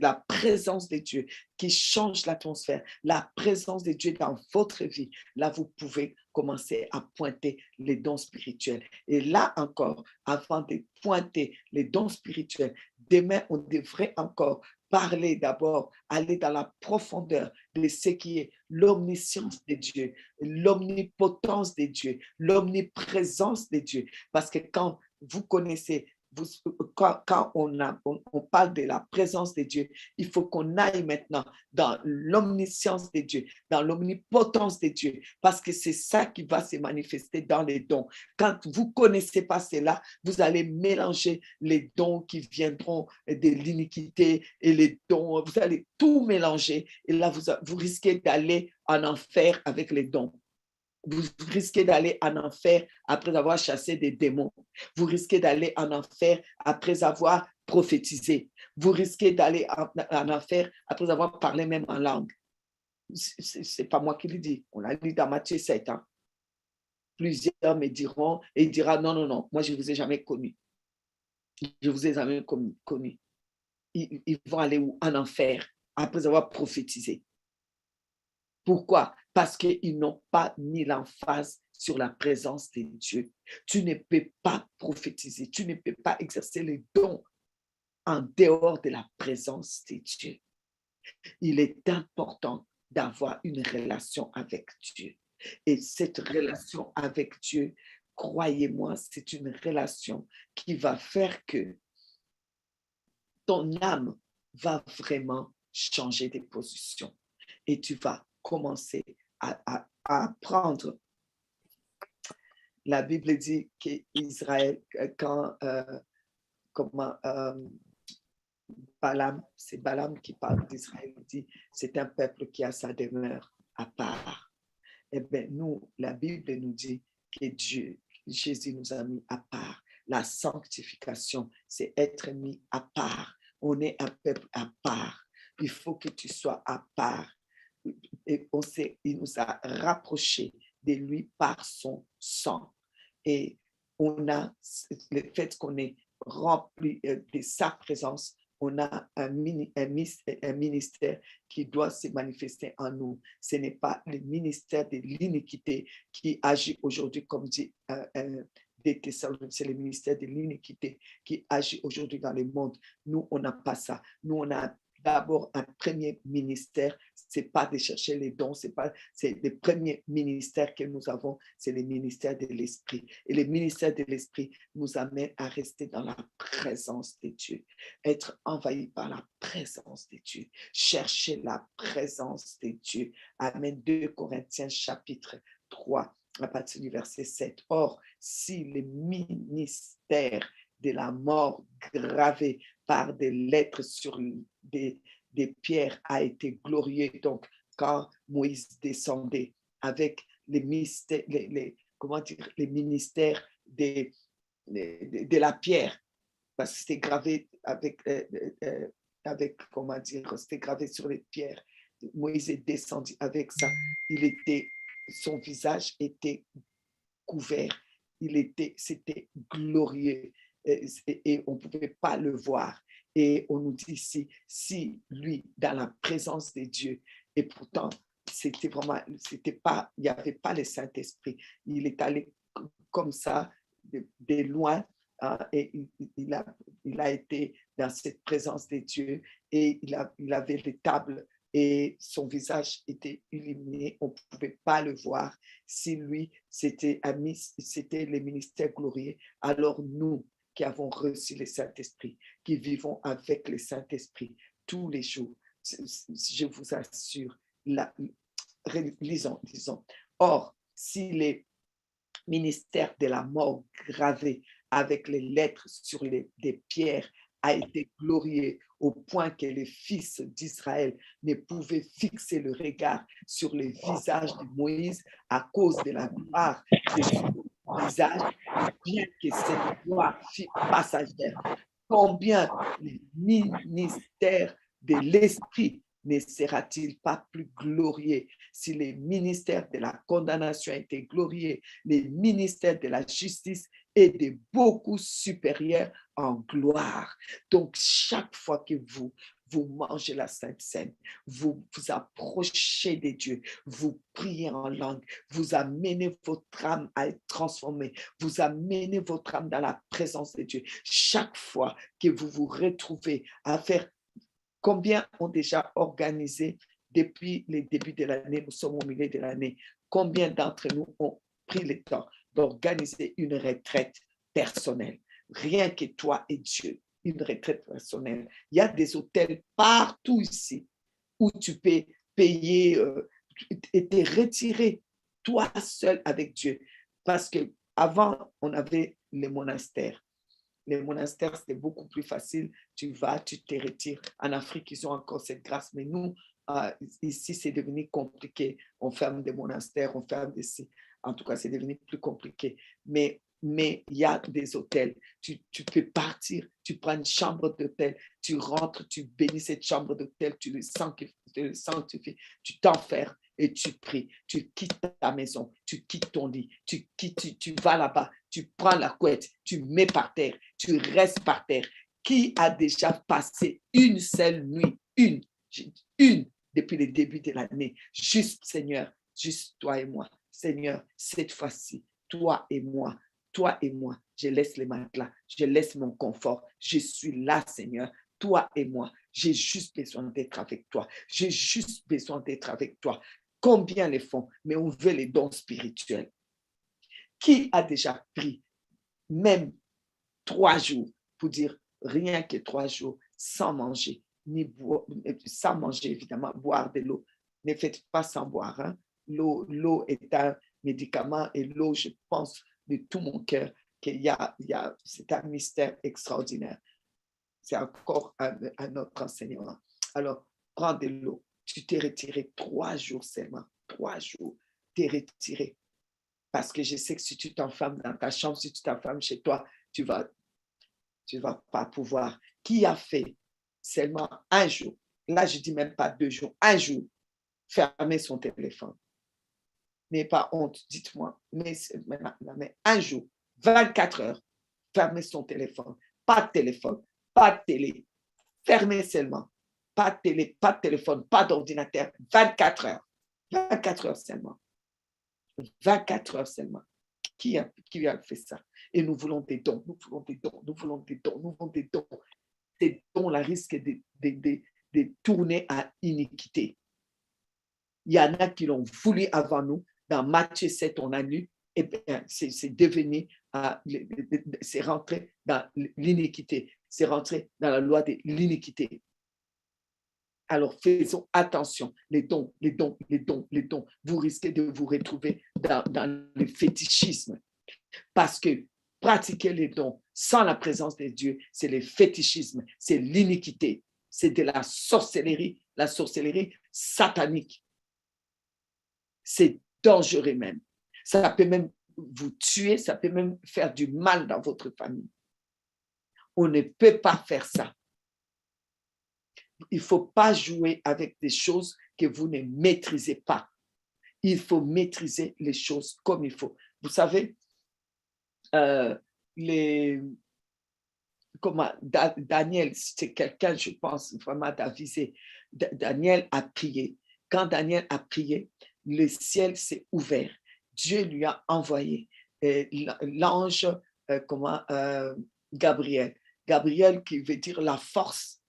[SPEAKER 1] la présence de Dieu qui change l'atmosphère, la présence de Dieu dans votre vie, là, vous pouvez commencer à pointer les dons spirituels. Et là encore, avant de pointer les dons spirituels, demain, on devrait encore parler d'abord, aller dans la profondeur de ce qui est l'omniscience de Dieu, l'omnipotence de Dieu, l'omniprésence de Dieu. Parce que quand vous connaissez, quand on parle de la présence de Dieu, il faut qu'on aille maintenant dans l'omniscience de Dieu, dans l'omnipotence de Dieu, parce que c'est ça qui va se manifester dans les dons. Quand vous ne connaissez pas cela, vous allez mélanger les dons qui viendront de l'iniquité et les dons, vous allez tout mélanger et là, vous risquez d'aller en enfer avec les dons. Vous risquez d'aller en enfer après avoir chassé des démons. Vous risquez d'aller en enfer après avoir prophétisé. Vous risquez d'aller en enfer après avoir parlé même en langue. Ce n'est pas moi qui le dis. On l'a lu dans Matthieu 7. Hein. Plusieurs me diront et il dira non, non, non, moi je ne vous ai jamais connu. Je ne vous ai jamais connu. Ils vont aller où? En enfer après avoir prophétisé. Pourquoi? Parce qu'ils n'ont pas mis l'emphase sur la présence de Dieu. Tu ne peux pas prophétiser, tu ne peux pas exercer les dons en dehors de la présence de Dieu. Il est important d'avoir une relation avec Dieu. Et cette relation avec Dieu, croyez-moi, c'est une relation qui va faire que ton âme va vraiment changer de position. Et tu vas commencer à apprendre. La Bible dit qu'Israël, quand Balaam, c'est Balaam qui parle d'Israël, il dit c'est un peuple qui a sa demeure à part. Eh bien, nous, la Bible nous dit que Jésus nous a mis à part. La sanctification, c'est être mis à part. On est un peuple à part. Il faut que tu sois à part. Et il nous a rapprochés de lui par son sang. Et on a le fait qu'on est rempli de sa présence, on a un ministère qui doit se manifester en nous. Ce n'est pas le ministère de l'iniquité qui agit aujourd'hui, comme dit des Thessaloniciens, c'est le ministère de l'iniquité qui agit aujourd'hui dans le monde. Nous, on n'a pas ça. Nous, on a d'abord un premier ministère, c'est pas de chercher les dons, c'est le premier ministère que nous avons, c'est le ministère de l'Esprit. Et le ministère de l'Esprit nous amène à rester dans la présence de Dieu, être envahi par la présence de Dieu, chercher la présence de Dieu. Amen. 2 Corinthiens chapitre 3, à partir du verset 7. Or, si les ministères de la mort gravés par des lettres sur des pierres a été glorieux, donc quand Moïse descendait avec les mystères, comment dire, les ministères de la pierre, parce que c'était gravé avec, comment dire, c'était gravé sur les pierres. Moïse est descendu avec ça. Son visage était couvert. C'était glorieux et on ne pouvait pas le voir. Et on nous dit ici, si lui, dans la présence de Dieu, et pourtant, c'était vraiment, il n'y avait pas le Saint-Esprit. Il est allé comme ça, de loin, et il a été dans cette présence de Dieu et il avait les tables et son visage était illuminé, on ne pouvait pas le voir. Si lui, c'était les ministères glorieux, alors nous qui avons reçu le Saint-Esprit, qui vivons avec le Saint-Esprit tous les jours, je vous assure, lisons. Or, si les ministères de la mort gravés avec les lettres sur des pierres a été glorieux au point que les fils d'Israël ne pouvaient fixer le regard sur le visage de Moïse à cause de la gloire de son visage, bien que cette gloire fût passagère. Combien le ministère de l'Esprit ne sera-t-il pas plus glorieux si les ministères de la condamnation étaient glorieux, les ministères de la justice étaient beaucoup supérieurs en gloire. Donc, chaque fois que vous mangez la Sainte Seine, vous vous approchez de Dieu, vous priez en langue, vous amenez votre âme à être transformée, vous amenez votre âme dans la présence de Dieu. Chaque fois que vous vous retrouvez à faire, combien ont déjà organisé depuis le début de l'année, nous sommes au milieu de l'année, combien d'entre nous ont pris le temps d'organiser une retraite personnelle, rien que toi et Dieu, une retraite personnelle. Il y a des hôtels partout ici où tu peux payer et te retirer toi seul avec Dieu. Parce qu'avant, on avait les monastères. Les monastères, c'était beaucoup plus facile. Tu vas, tu te retires. En Afrique, ils ont encore cette grâce. Mais nous, ici, c'est devenu compliqué. On ferme des monastères, on ferme des sites. En tout cas, c'est devenu plus compliqué. Mais il y a des hôtels. Tu peux partir, tu prends une chambre d'hôtel, tu rentres, tu bénis cette chambre d'hôtel, tu le sanctifies, tu t'enfermes et tu pries. Tu quittes ta maison, tu quittes ton lit, tu vas là-bas, tu prends la couette, tu mets par terre, tu restes par terre. Qui a déjà passé une seule nuit, une depuis le début de l'année, juste Seigneur, juste toi et moi. Seigneur, cette fois-ci, toi et moi, je laisse les matelas, je laisse mon confort, je suis là, Seigneur, toi et moi, j'ai juste besoin d'être avec toi, j'ai juste besoin d'être avec toi. Combien les font, mais on veut les dons spirituels. Qui a déjà pris même 3 jours pour dire rien que 3 jours sans manger, sans manger évidemment, boire de l'eau. Ne faites pas sans boire. Hein? L'eau est un médicament et l'eau, je pense de tout mon cœur c'est un mystère extraordinaire. C'est encore un autre enseignement. Alors, prends de l'eau. Tu t'es retiré 3 jours seulement. 3 jours, t'es retiré. Parce que je sais que si tu t'enfermes dans ta chambre, si tu t'enfermes chez toi, tu vas pas pouvoir. Qui a fait seulement 1 jour, là je dis même pas 2 jours, 1 jour, fermer son téléphone? N'ayez pas honte, dites-moi, mais 1 jour, 24 heures, fermer son téléphone, pas de téléphone, pas de télé, fermer seulement, pas de télé, pas de téléphone, pas d'ordinateur, 24 heures seulement, 24 heures seulement. Qui a fait ça? Et nous voulons des dons, nous voulons des dons, nous voulons des dons, nous voulons des dons. Ces dons-là risquent de tourner à iniquité. Il y en a qui l'ont voulu avant nous. Dans Matthieu 7, on a lu, et bien, c'est devenu, c'est rentré dans l'iniquité, c'est rentré dans la loi de l'iniquité. Alors, faisons attention. Les dons, les dons, les dons, les dons. Vous risquez de vous retrouver dans le fétichisme. Parce que pratiquer les dons sans la présence de Dieu, c'est le fétichisme, c'est l'iniquité, c'est de la sorcellerie satanique. C'est dangereux même. Ça peut même vous tuer, ça peut même faire du mal dans votre famille. On ne peut pas faire ça. Il ne faut pas jouer avec des choses que vous ne maîtrisez pas. Il faut maîtriser les choses comme il faut. Vous savez, Daniel, c'est quelqu'un, je pense, vraiment d'aviser. Daniel a prié. Quand Daniel a prié, le ciel s'est ouvert. Dieu lui a envoyé l'ange, Gabriel. Gabriel qui veut dire la force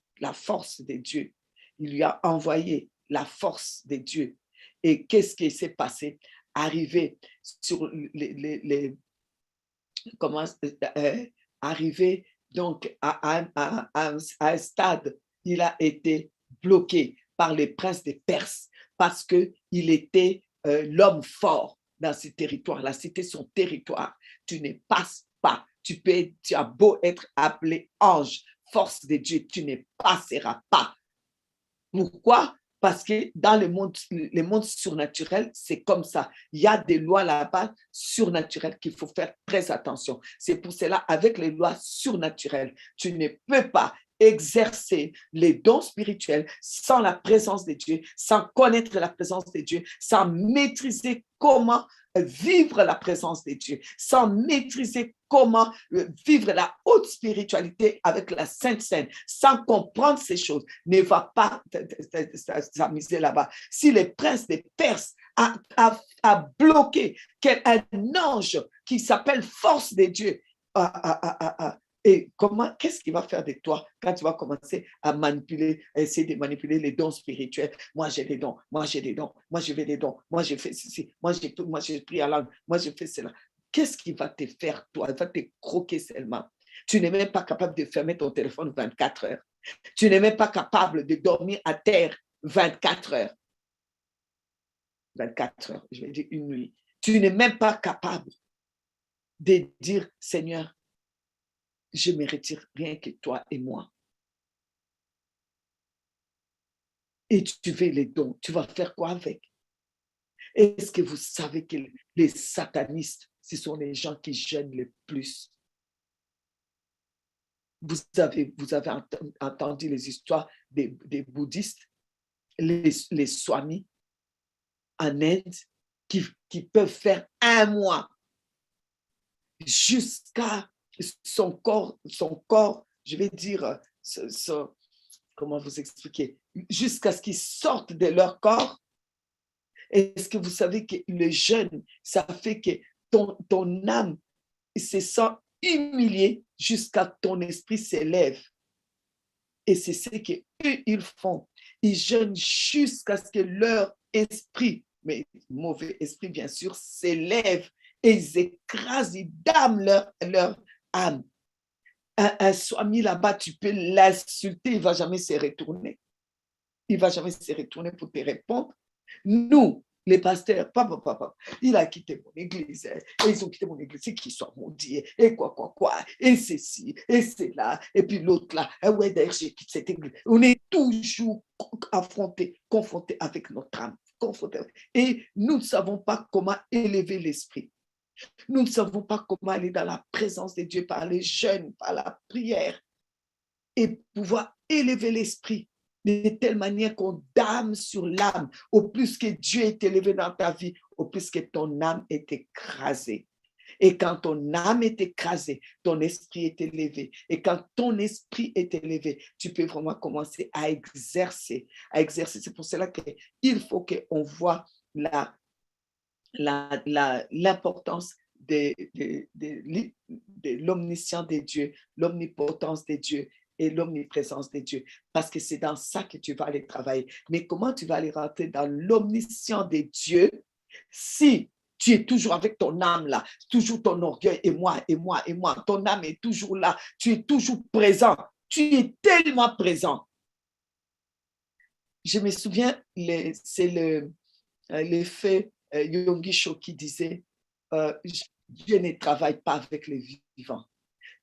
[SPEAKER 1] de Dieu. Il lui a envoyé la force de Dieu. Et qu'est-ce qui s'est passé? Arrivé sur arrivé donc à un stade, il a été bloqué par les princes des Perses parce qu'il était l'homme fort dans ce territoire-là. C'était son territoire. Tu ne passes pas. Tu as beau être appelé ange, force de Dieu, tu ne passeras pas. Pourquoi? Parce que dans le monde surnaturel, c'est comme ça. Il y a des lois là-bas surnaturelles qu'il faut faire très attention. C'est pour cela, avec les lois surnaturelles, tu ne peux pas exercer les dons spirituels sans la présence de Dieu, sans connaître la présence de Dieu, sans maîtriser comment vivre la présence de Dieu, sans maîtriser comment vivre la haute spiritualité avec la Sainte Seine, sans comprendre ces choses, ne va pas s'amuser là-bas. Si le prince des Perses a bloqué un ange qui s'appelle force de Dieu, et qu'est-ce qu'il va faire de toi quand tu vas commencer à manipuler, à essayer de manipuler les dons spirituels? Moi, j'ai des dons, moi, j'ai des dons, moi, je fais des dons, moi, j'ai fait ceci, moi, j'ai pris à langue, moi, je fais cela. Qu'est-ce qu'il va te faire, toi? Il va te croquer seulement. Tu n'es même pas capable de fermer ton téléphone 24 heures. Tu n'es même pas capable de dormir à terre 24 heures. 24 heures, je vais dire une nuit. Tu n'es même pas capable de dire, Seigneur, je me retire rien que toi et moi. Et tu veux les dons, tu vas faire quoi avec? Est-ce que vous savez que les satanistes, ce sont les gens qui gênent le plus? Vous avez entendu les histoires des bouddhistes, les swamis en Inde, qui peuvent faire un mois jusqu'à son corps, je vais dire, comment vous expliquer, jusqu'à ce qu'ils sortent de leur corps. Est-ce que vous savez que le jeûne, ça fait que ton âme se sent humiliée jusqu'à ton esprit s'élève. Et c'est ce qu'eux, ils font. Ils jeûnent jusqu'à ce que leur esprit, mais mauvais esprit bien sûr, s'élève et ils écrasent, ils damnent leur âme. Un swami là-bas, tu peux l'insulter, il ne va jamais se retourner. Il ne va jamais se retourner pour te répondre. Nous, les pasteurs, papa, il a quitté mon église, et ils ont quitté mon église, c'est qu'ils soient maudits, et quoi, et ceci, et c'est là, et puis l'autre là, ouais, d'ailleurs, j'ai quitté cette église. On est toujours confrontés avec notre âme, et nous ne savons pas comment élever l'esprit. Nous ne savons pas comment aller dans la présence de Dieu par les jeûnes, par la prière, et pouvoir élever l'esprit de telle manière qu'on dame sur l'âme. Au plus que Dieu est élevé dans ta vie, au plus que ton âme est écrasée. Et quand ton âme est écrasée, ton esprit est élevé. Et quand ton esprit est élevé, tu peux vraiment commencer à exercer. C'est pour cela qu'il faut qu'on voit l'importance de l'omniscience de Dieu, l'omnipotence de Dieu et l'omniprésence de Dieu, parce que c'est dans ça que tu vas aller travailler. Mais comment tu vas aller rentrer dans l'omniscience de Dieu si tu es toujours avec ton âme là, toujours ton orgueil et moi, ton âme est toujours là, tu es toujours présent, tu es tellement présent. je me souviens, c'est l'effet Yonggi qui disait Dieu ne travaille pas avec les vivants,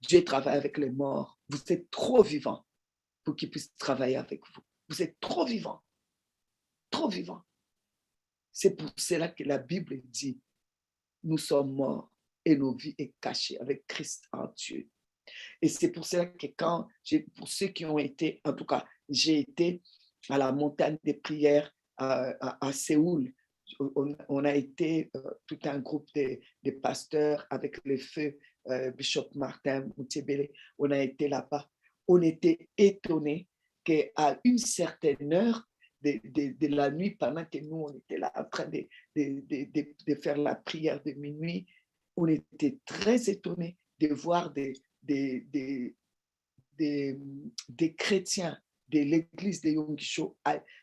[SPEAKER 1] Dieu travaille avec les morts. Vous êtes trop vivants pour qu'il puisse travailler avec vous. Vous êtes trop vivants, trop vivants. C'est pour cela que la Bible dit nous sommes morts et nos vies est cachée avec Christ en Dieu. Et c'est pour cela que pour ceux qui ont été, en tout cas, j'ai été à la montagne des prières à Séoul. On a été tout un groupe de pasteurs avec le feu Bishop Martin Moutiébélé. On a été là-bas. On était étonnés qu'à une certaine heure de la nuit, pendant que nous, on était là en train de faire la prière de minuit, on était très étonnés de voir des chrétiens de l'église de Yonggi-cho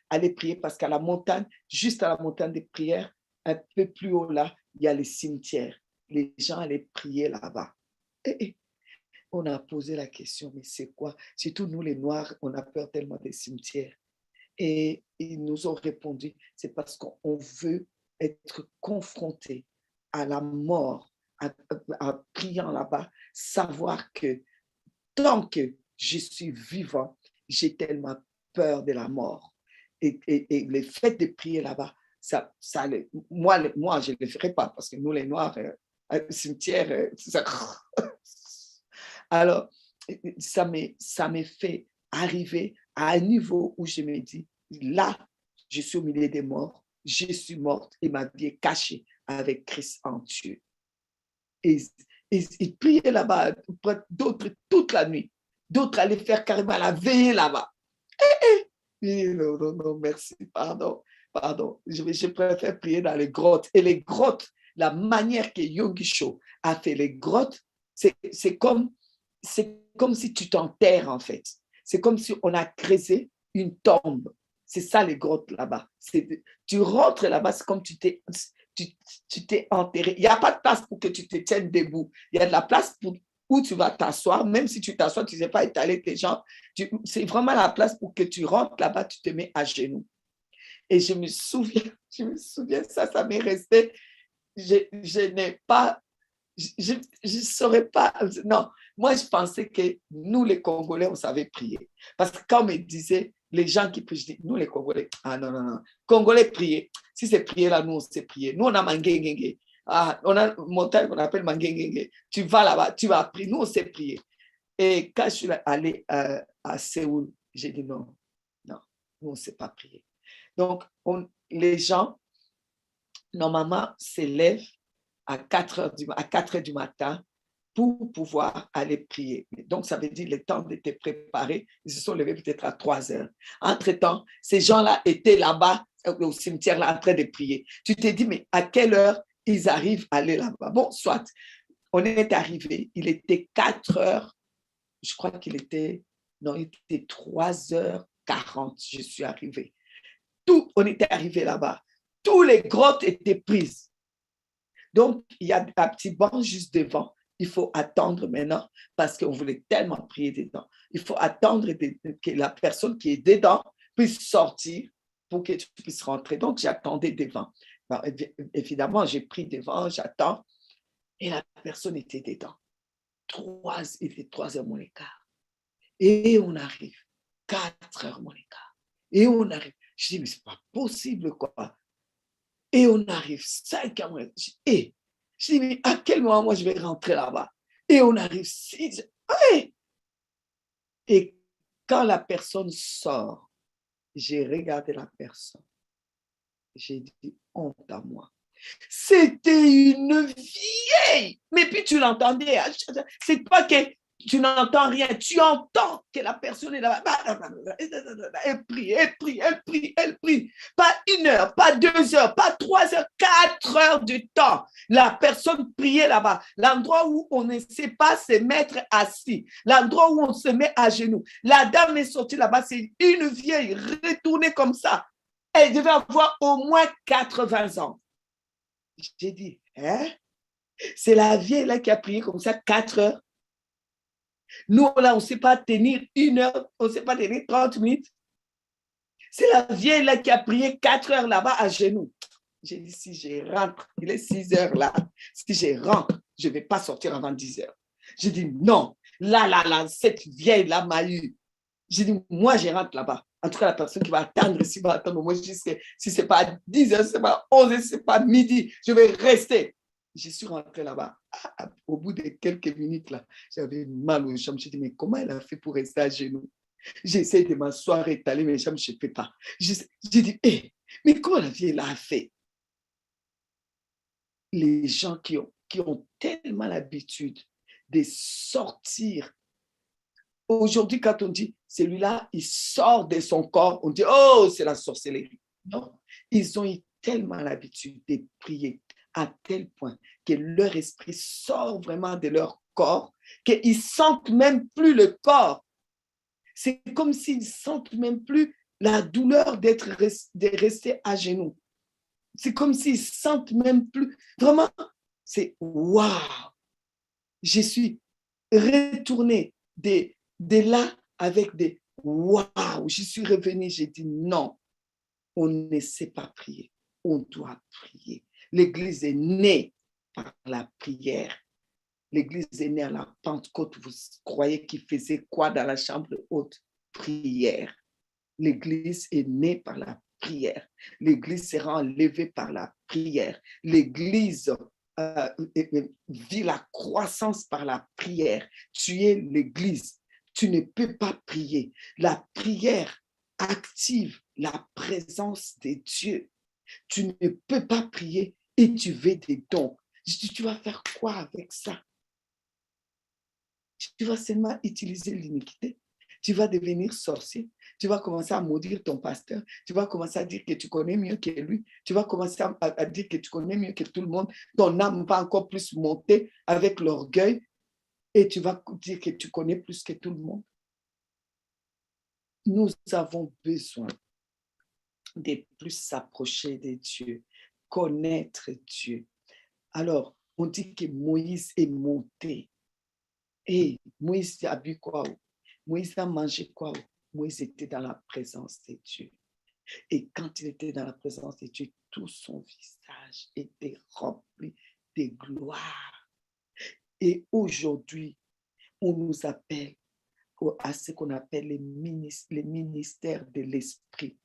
[SPEAKER 1] aller prier parce qu'à la montagne, juste à la montagne des prières, un peu plus haut là, il y a les cimetières. Les gens allaient prier là-bas. Et on a posé la question, mais c'est quoi? Surtout nous les Noirs, on a peur tellement des cimetières. Et ils nous ont répondu, c'est parce qu'on veut être confronté à la mort, en priant là-bas, savoir que tant que je suis vivant, j'ai tellement peur de la mort. Et le fait de prier là-bas, moi, je ne le ferai pas parce que nous, les Noirs, cimetière, ça... Alors, ça me fait arriver à un niveau où je me dis, là, je suis au milieu des morts, je suis morte et ma vie est cachée avec Christ en Dieu. Et priaient là-bas, d'autres toute la nuit, d'autres allaient faire carrément la veillée là-bas. Non, merci, pardon. Je préfère prier dans les grottes. Et les grottes, la manière que Yonggi-cho a fait les grottes, c'est comme si tu t'enterres en fait. C'est comme si on a creusé une tombe. C'est ça les grottes là-bas. Tu rentres là-bas, c'est comme tu t'es enterré. Il n'y a pas de place pour que tu te tiennes debout. Il y a de la place où tu vas t'asseoir. Même si tu t'assois, tu ne sais pas étaler tes jambes. C'est vraiment la place pour que tu rentres là-bas, tu te mets à genoux. Et je me souviens ça m'est resté. Je n'ai pas je ne saurais pas. Non, moi, je pensais que nous, les Congolais, on savait prier. Parce que quand on me disait, les gens qui prient, je dis, nous, les Congolais, ah non, non, non. Congolais, prier. Si c'est prier là, nous, on sait prier. Nous, on a Mangengenge. Ah, on a une montagne qu'on appelle Mangengenge. Tu vas là-bas, tu vas prier. Nous, on sait prier. Et quand je suis allée à Séoul, j'ai dit non, non, nous, on ne sait pas prier. Donc, les gens, normalement, s'élèvent à 4 heures du matin pour pouvoir aller prier. Donc, ça veut dire le temps d'être préparé. Ils se sont levés peut-être à 3 heures. Entre-temps, ces gens-là étaient là-bas au cimetière là, en train de prier. Tu te dis, mais à quelle heure ils arrivent à aller là-bas? Bon, soit, on est arrivé, il était 4 heures, je crois qu'il était 3h40, je suis arrivé. On était arrivé là-bas. Tous les grottes étaient prises. Donc, il y a un petit banc juste devant. Il faut attendre maintenant parce qu'on voulait tellement prier dedans. Il faut attendre que la personne qui est dedans puisse sortir pour que tu puisses rentrer. Donc, j'attendais devant. Alors, évidemment, j'ai pris devant, j'attends. Et la personne était dedans. Il était 3h moins le quart. Et on arrive. 4h moins le quart. Et on arrive. Je dis, mais c'est pas possible, quoi. Et on arrive 5h moins. Et je dis, mais à quel moment moi je vais rentrer là-bas? Et on arrive 6h. Ouais. Et quand la personne sort, j'ai regardé la personne. J'ai dit, honte à moi. C'était une vieille. Mais puis tu l'entendais. C'est pas que tu n'entends rien. Tu entends que la personne est là-bas. Elle prie, elle prie, elle prie, elle prie. Pas 1 heure, pas 2 heures, pas 3 heures, 4 heures de temps. La personne priait là-bas. L'endroit où on ne sait pas se mettre assis. L'endroit où on se met à genoux. La dame est sortie là-bas. C'est une vieille retournée comme ça. Elle devait avoir au moins 80 ans. J'ai dit, hein? C'est la vieille là qui a prié comme ça 4 heures. Nous, là, on ne sait pas tenir 1 heure, on ne sait pas tenir 30 minutes. C'est la vieille là qui a prié 4 heures là-bas à genoux. J'ai dit, si je rentre, il est 6 heures là, si je rentre, je ne vais pas sortir avant 10 heures. J'ai dit, non, là, cette vieille-là m'a eu. J'ai dit, moi, je rentre là-bas. En tout cas, la personne qui va attendre, si va attendre, moi, si ce n'est pas 10 heures, si ce n'est pas 11 heures, si ce n'est pas midi, je vais rester. Je suis rentré là-bas. Au bout de quelques minutes, là, j'avais mal aux jambes. J'ai dit, mais comment elle a fait pour rester à genoux? J'essaie de m'asseoir, étaler mes jambes, je ne peux pas. J'ai dit, hey, mais comment la vieille a fait? Les gens qui ont tellement l'habitude de sortir. Aujourd'hui, quand on dit, celui-là, il sort de son corps, on dit, oh, c'est la sorcellerie. Non, ils ont eu tellement l'habitude de prier à tel point que leur esprit sort vraiment de leur corps, qu'ils ne sentent même plus le corps. C'est comme s'ils ne sentent même plus la douleur de rester à genoux. C'est comme s'ils ne sentent même plus. Vraiment, c'est waouh! Je suis retournée de là avec des waouh! Je suis revenue, j'ai dit non, on ne sait pas prier, on doit prier. L'Église est née par la prière. L'Église est née à la Pentecôte. Vous croyez qu'il faisait quoi dans la chambre haute? Prière. L'Église est née par la prière. L'Église sera enlevée par la prière. L'Église vit la croissance par la prière. Tu es l'Église. Tu ne peux pas prier. La prière active la présence de Dieu. Tu ne peux pas prier et tu veux des dons. Tu vas faire quoi avec ça? Tu vas seulement utiliser l'iniquité. Tu vas devenir sorcier. Tu vas commencer à maudire ton pasteur. Tu vas commencer à dire que tu connais mieux que lui. Tu vas commencer à dire que tu connais mieux que tout le monde. Ton âme va encore plus monter avec l'orgueil et tu vas dire que tu connais plus que tout le monde. Nous avons besoin de plus s'approcher de Dieu, connaître Dieu. Alors, on dit que Moïse est monté. Et Moïse a bu quoi? Moïse a mangé quoi? Moïse était dans la présence de Dieu. Et quand il était dans la présence de Dieu, tout son visage était rempli de gloire. Et aujourd'hui, on nous appelle à ce qu'on appelle les ministères de l'esprit.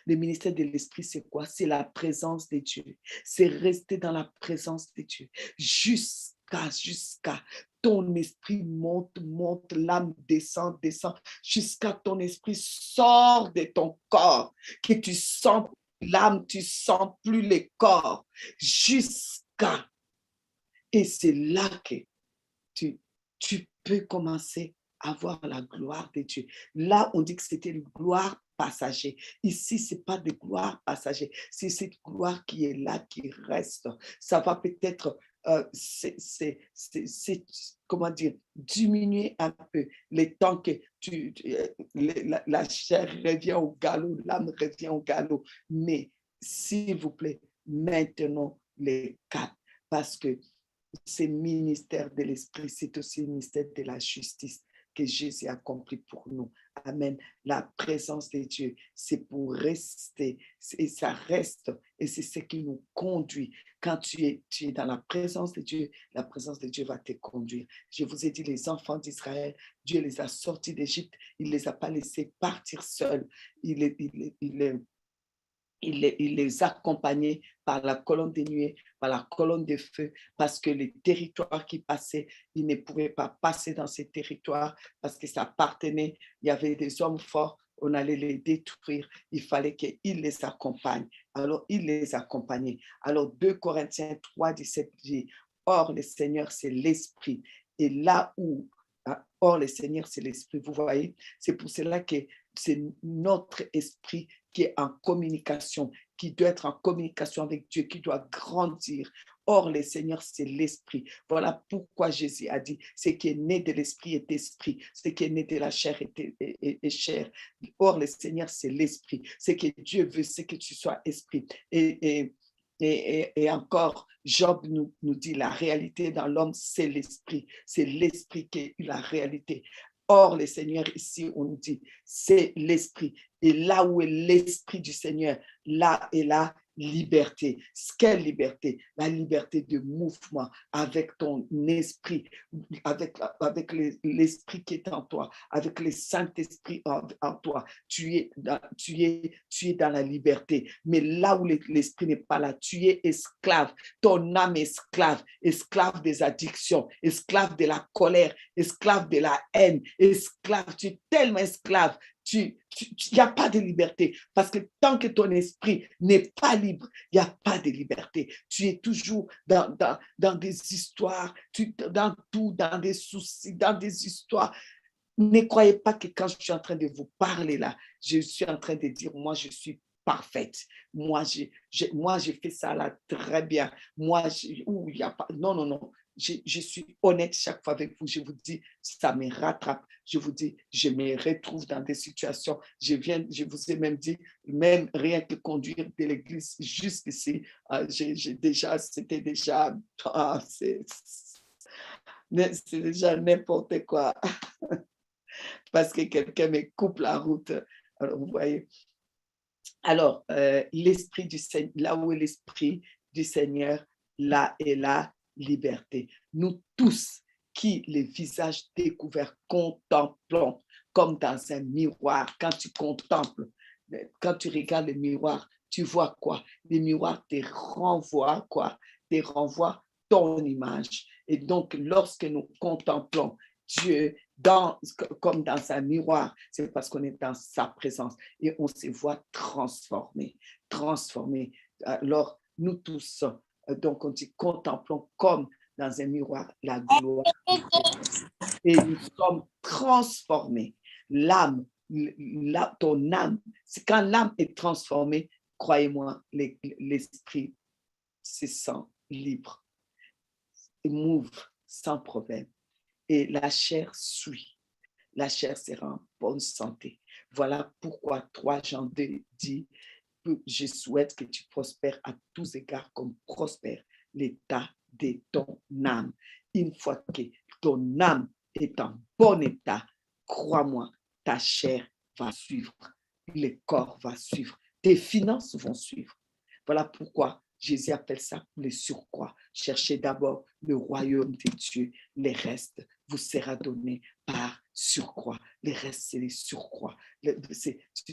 [SPEAKER 1] Le ministère de l'esprit, c'est quoi? C'est la présence de Dieu. C'est rester dans la présence de Dieu jusqu'à ton esprit monte, l'âme descend, jusqu'à ton esprit sort de ton corps, que tu sens l'âme, tu sens plus le corps, jusqu'à. Et c'est là que tu peux commencer à voir la gloire de Dieu. Là, on dit que c'était une gloire passager. Ici, ce n'est pas de gloire passager. C'est cette gloire qui est là, qui reste. Ça va peut-être, comment dire, diminuer un peu le temps que la chair revient au galop, l'âme revient au galop. Mais, s'il vous plaît, maintenant les cap, parce que ce ministère de l'esprit, c'est aussi le ministère de la justice que Jésus a accompli pour nous. Amen. La présence de Dieu, c'est pour rester, et ça reste, et c'est ce qui nous conduit. Quand tu es dans la présence de Dieu, la présence de Dieu va te conduire. Je vous ai dit, les enfants d'Israël, Dieu les a sortis d'Égypte, il ne les a pas laissés partir seuls. Il les accompagnait par la colonne de nuée, par la colonne de feu, parce que les territoires qui passaient, ils ne pouvaient pas passer dans ces territoires parce que ça appartenait, il y avait des hommes forts, on allait les détruire, il fallait qu'il les accompagne. Alors, il les accompagnait. Alors, 2 Corinthiens 3, 17 dit, « Or, le Seigneur, c'est l'Esprit. » Et là où, or, le Seigneur, c'est l'Esprit, vous voyez, c'est pour cela que c'est notre esprit qui est en communication, qui doit être en communication avec Dieu, qui doit grandir. Or, le Seigneur, c'est l'esprit. Voilà pourquoi Jésus a dit, ce qui est né de l'esprit est esprit, ce qui est né de la chair est chair. Or, le Seigneur, c'est l'esprit. Ce que Dieu veut, c'est que tu sois esprit. Et encore, Job nous dit, la réalité dans l'homme, c'est l'esprit. C'est l'esprit qui est la réalité. Or, le Seigneur, ici, on nous dit, c'est l'Esprit. Et là où est l'Esprit du Seigneur, là est la liberté. Quelle liberté? La liberté de mouvement avec ton esprit, avec l'Esprit qui est en toi, avec le Saint-Esprit en toi. Tu es dans la liberté. Mais là où l'Esprit n'est pas là, tu es esclave. Ton âme est esclave, esclave des addictions, esclave de la colère, esclave de la haine, esclave. Tu es tellement esclave. Il n'y a pas de liberté parce que tant que ton esprit n'est pas libre, il n'y a pas de liberté. Tu es toujours dans des histoires, dans des soucis, dans des histoires. Ne croyez pas que quand je suis en train de vous parler là, je suis en train de dire, moi, je suis parfaite. Moi, j'ai fait ça là très bien. Moi, il y a pas. Non, non, non. Je suis honnête chaque fois avec vous. Je vous dis, ça me rattrape. Je vous dis, je me retrouve dans des situations. Je vous ai même dit, même rien que conduire de l'église jusqu'ici, c'était déjà, c'est déjà n'importe quoi. Parce que quelqu'un me coupe la route. Alors, vous voyez. Alors, l'esprit du Seigneur, là où est l'esprit du Seigneur, là est la liberté. Nous tous qui, les visages découverts, contemplons comme dans un miroir. Quand tu contemples, quand tu regardes le miroir, tu vois quoi? Le miroir te renvoie quoi? Te renvoie ton image. Et donc, lorsque nous contemplons Dieu comme dans un miroir, c'est parce qu'on est dans sa présence et on se voit transformé. Alors, nous tous, donc on dit contemplons comme dans un miroir la gloire et nous sommes transformés. L'âme, ton âme, c'est quand l'âme est transformée, croyez-moi, l'esprit se sent libre, et move sans problème. Et la chair suit. La chair sera en bonne santé. Voilà pourquoi 3 Jean 2 dit, je souhaite que tu prospères à tous égards comme prospère l'état de ton âme. Une fois que ton âme est en bon état, crois-moi, ta chair va suivre, le corps va suivre, tes finances vont suivre. Voilà pourquoi Jésus appelle ça le surcroît. Cherchez d'abord le royaume de Dieu, les restes vous sera donné par surcroît. Les restes, c'est les surcroîts.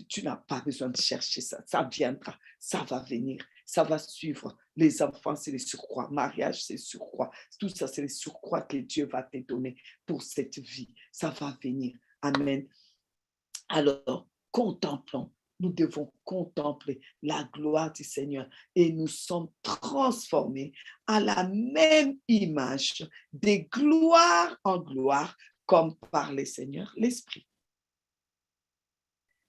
[SPEAKER 1] Tu n'as pas besoin de chercher ça. Ça viendra, ça va venir, ça va suivre. Les enfants, c'est les surcroîts. Mariage, c'est les surcroîts. Tout ça, c'est les surcroîts que Dieu va te donner pour cette vie. Ça va venir. Amen. Alors, contemplons. Nous devons contempler la gloire du Seigneur et nous sommes transformés à la même image, de gloire en gloire, comme par le Seigneur l'Esprit.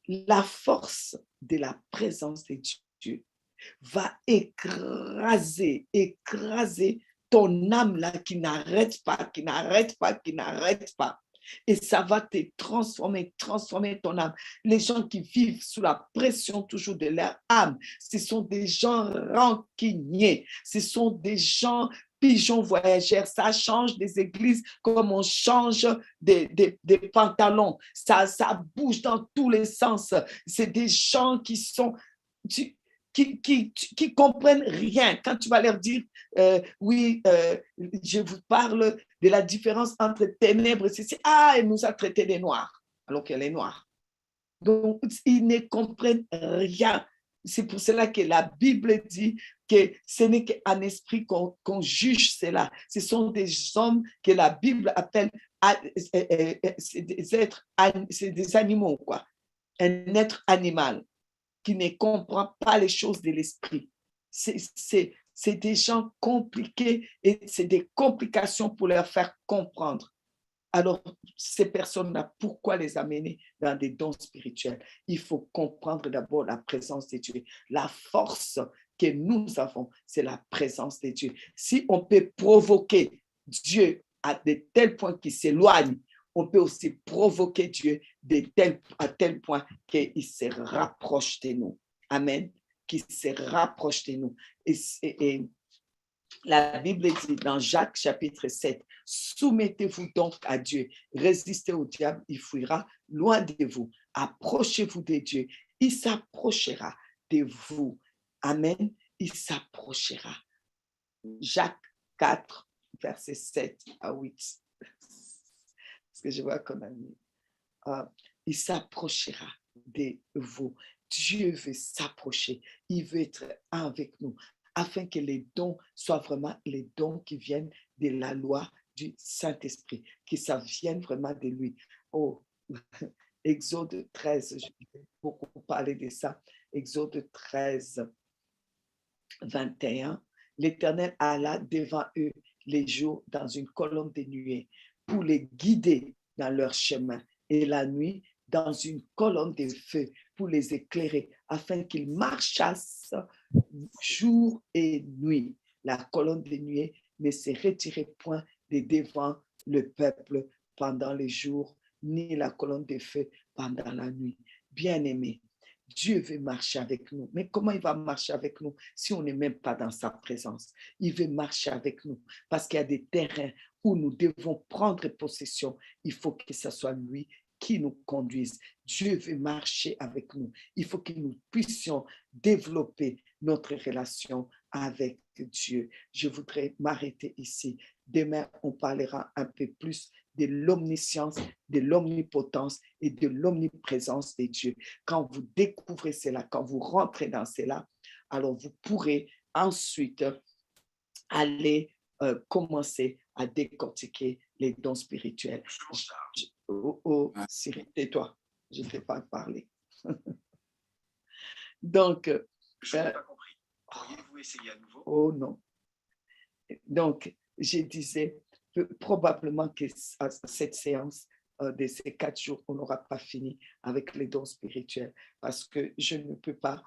[SPEAKER 1] La force de la présence de Dieu va écraser ton âme là qui n'arrête pas. Et ça va te transformer ton âme. Les gens qui vivent sous la pression toujours de leur âme, ce sont des gens rancuniers, ce sont des gens pigeons voyageurs. Ça change des églises comme on change des pantalons. Ça bouge dans tous les sens. C'est des gens qui sont... Qui comprennent rien. Quand tu vas leur dire, oui, je vous parle de la différence entre ténèbres et ceci, elle nous a traité des noirs, alors qu'elle est noire. Donc, ils ne comprennent rien. C'est pour cela que la Bible dit que ce n'est qu'un esprit qu'on juge cela. Ce sont des hommes que la Bible appelle c'est des animaux, quoi. Un être animal qui ne comprend pas les choses de l'esprit. C'est des gens compliqués et c'est des complications pour leur faire comprendre. Alors, ces personnes-là, pourquoi les amener dans des dons spirituels? Il faut comprendre d'abord la présence de Dieu. La force que nous avons, c'est la présence de Dieu. Si on peut provoquer Dieu à de tels points qu'il s'éloigne, on peut aussi provoquer Dieu à tel point qu'il se rapproche de nous. Amen. Qu'il se rapproche de nous. Et La Bible dit dans Jacques chapitre 7, soumettez-vous donc à Dieu, résistez au diable, il fuira loin de vous. Approchez-vous de Dieu, il s'approchera de vous. Amen, il s'approchera. Jacques 4, verset 7 à 8. Parce que je vois qu'on a mis. Il s'approchera de vous. Dieu veut s'approcher. Il veut être avec nous afin que les dons soient vraiment les dons qui viennent de la loi du Saint-Esprit, que ça vienne vraiment de lui. Oh, Exode 13, je vais beaucoup parler de ça. Exode 13, 21. L'Éternel alla devant eux les jours dans une colonne de nuée pour les guider dans leur chemin, et la nuit dans une colonne de feu pour les éclairer, afin qu'ils marchassent jour et nuit. La colonne de nuée ne se retirait point de devant le peuple pendant les jours, ni la colonne de feu pendant la nuit. Bien-aimés, Dieu veut marcher avec nous. Mais comment il va marcher avec nous si on n'est même pas dans sa présence? Il veut marcher avec nous parce qu'il y a des terrains où nous devons prendre possession. Il faut que ce soit lui qui nous conduise. Dieu veut marcher avec nous. Il faut que nous puissions développer notre relation avec Dieu. Je voudrais m'arrêter ici. Demain, on parlera un peu plus de l'omniscience, de l'omnipotence et de l'omniprésence de Dieu. Quand vous découvrez cela, quand vous rentrez dans cela, alors vous pourrez ensuite aller commencer à décortiquer les dons spirituels. Cyril, tais-toi, je ne t'ai pas parlé. Donc, je n'ai pas compris. Pourriez-vous essayer à nouveau? Oh non. Donc, je disais, probablement que cette séance de ces 4 jours, on n'aura pas fini avec les dons spirituels parce que je ne peux pas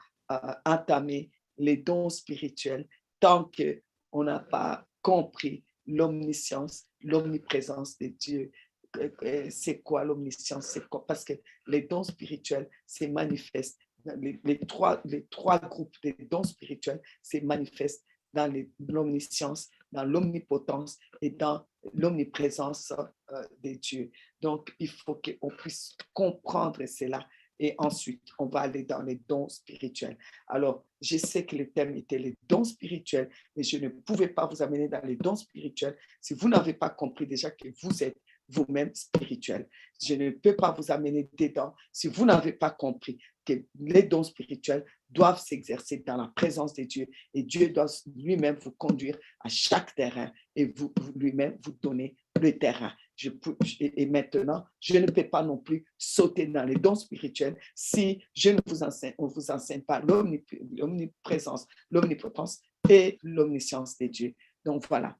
[SPEAKER 1] entamer les dons spirituels tant qu'on n'a pas compris l'omniscience, l'omniprésence de Dieu. C'est quoi l'omniscience? C'est quoi? Parce que les dons spirituels se manifestent. Les trois groupes des dons spirituels se manifestent dans l'omniscience, dans l'omnipotence et dans l'omniprésence de Dieu. Donc, il faut qu'on puisse comprendre cela et ensuite, on va aller dans les dons spirituels. Alors, je sais que le thème était les dons spirituels, mais je ne pouvais pas vous amener dans les dons spirituels si vous n'avez pas compris déjà que vous êtes vous-même spirituel. Je ne peux pas vous amener dedans si vous n'avez pas compris que les dons spirituels doivent s'exercer dans la présence de Dieu et Dieu doit lui-même vous conduire à chaque terrain et vous lui-même vous donner le terrain. Et maintenant, je ne peux pas non plus sauter dans les dons spirituels si je ne vous enseigne pas l'omniprésence, l'omnipotence et l'omniscience de Dieu. Donc voilà.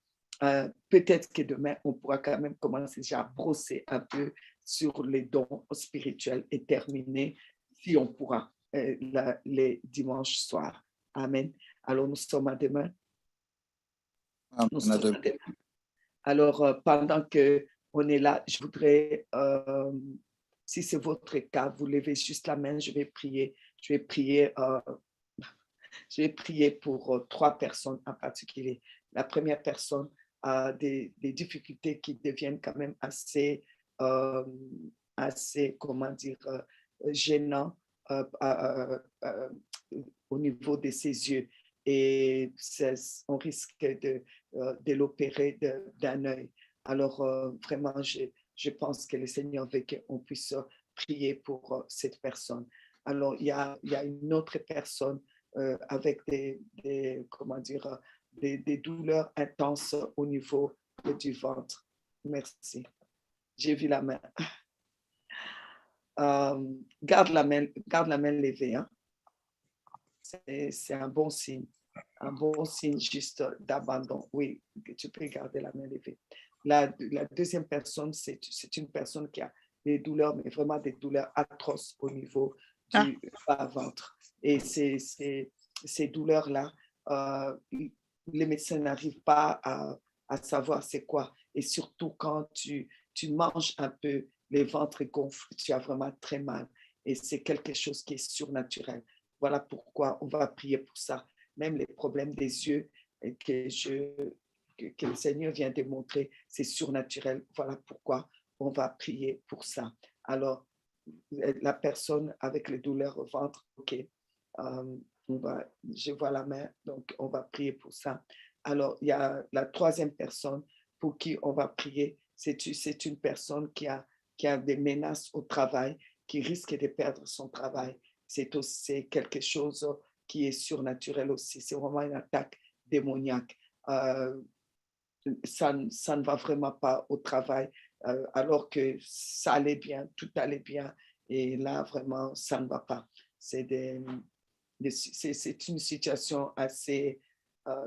[SPEAKER 1] Peut-être que demain, on pourra quand même commencer déjà à brosser un peu sur les dons spirituels et terminer, si on pourra, les dimanches soirs. Amen. Alors, nous sommes à demain. Nous sommes à demain. Alors, pendant qu'on est là, je voudrais, si c'est votre cas, vous levez juste la main, je vais prier. Je vais prier pour 3 personnes en particulier. La première personne a des difficultés qui deviennent quand même assez, comment dire, gênants au niveau de ses yeux. Et on risque de l'opérer d'un œil. Alors, vraiment, je pense que le Seigneur veut qu'on puisse prier pour cette personne. Alors, il y a une autre personne avec comment dire, des douleurs intenses au niveau du ventre. Merci. J'ai vu la main. Garde la main levée. Hein. C'est un bon signe. Un bon signe juste d'abandon. Oui, tu peux garder la main levée. La deuxième personne, c'est une personne qui a des douleurs, mais vraiment des douleurs atroces au niveau du bas-ventre. Et ces douleurs-là, les médecins n'arrivent pas à savoir c'est quoi. Et surtout quand tu manges un peu, les ventres gonflent, tu as vraiment très mal. Et c'est quelque chose qui est surnaturel. Voilà pourquoi on va prier pour ça. Même les problèmes des yeux, que le Seigneur vient démontrer, c'est surnaturel. Voilà pourquoi on va prier pour ça. Alors, la personne avec les douleurs au ventre, OK, je vois la main, donc on va prier pour ça. Alors, il y a la troisième personne pour qui on va prier. C'est une personne qui a des menaces au travail, qui risque de perdre son travail. C'est quelque chose qui est surnaturel aussi. C'est vraiment une attaque démoniaque. Ça ne va vraiment pas au travail, alors que ça allait bien, tout allait bien. Et là, vraiment, ça ne va pas. C'est une situation assez...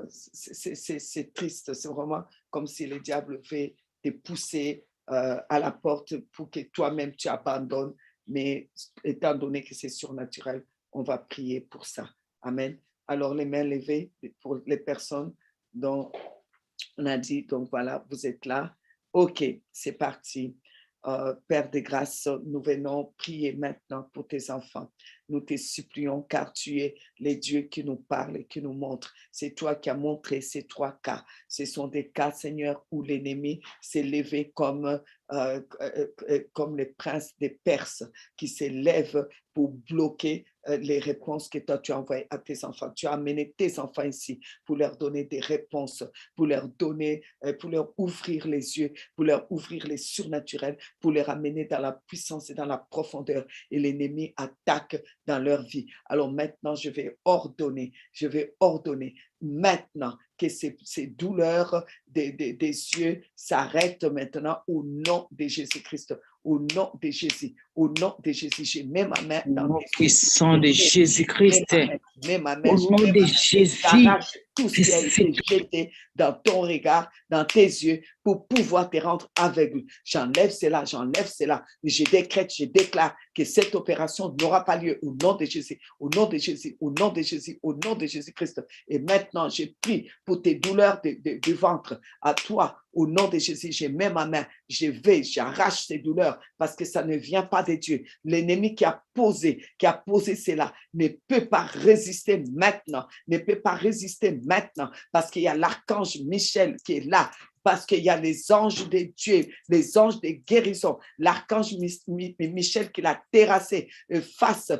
[SPEAKER 1] c'est triste. C'est vraiment comme si le diable veut te pousser à la porte pour que toi-même tu abandonnes. Mais étant donné que c'est surnaturel, on va prier pour ça. Amen. Alors, les mains levées pour les personnes dont on a dit, donc voilà, vous êtes là. OK, c'est parti. Père de grâce, nous venons prier maintenant pour tes enfants. Nous te supplions car tu es le Dieu qui nous parle et qui nous montre. C'est toi qui as montré ces trois cas. Ce sont des cas, Seigneur, où l'ennemi s'est levé comme les princes des Perses qui s'élèvent pour bloquer les réponses que toi tu as envoyées à tes enfants. Tu as amené tes enfants ici pour leur donner des réponses, pour leur donner, pour leur ouvrir les yeux, pour leur ouvrir les surnaturels, pour les ramener dans la puissance et dans la profondeur. Et l'ennemi attaque dans leur vie. Alors maintenant, je vais ordonner maintenant que ces douleurs des yeux s'arrêtent maintenant au nom de Jésus-Christ. Au nom de Jésus, au nom de Jésus, je mets ma main dans
[SPEAKER 2] le nom puissant de Jésus-Christ. Au nom de Jésus,
[SPEAKER 1] j'arrache tout ce qui a été jeté dans ton regard, dans tes yeux, pour pouvoir te rendre aveugle. J'enlève cela. Je décrète, je déclare que cette opération n'aura pas lieu au nom de Jésus, au nom de Jésus, au nom de Jésus, au nom de Jésus-Christ. Et maintenant, je prie pour tes douleurs de ventre à toi. Au nom de Jésus, je mets ma main, j'arrache ces douleurs parce que ça ne vient pas de Dieu. L'ennemi qui a posé cela ne peut pas résister maintenant, parce qu'il y a l'archange Michel qui est là, parce qu'il y a les anges de Dieu, les anges de guérison, l'archange Michel qui l'a terrassé face,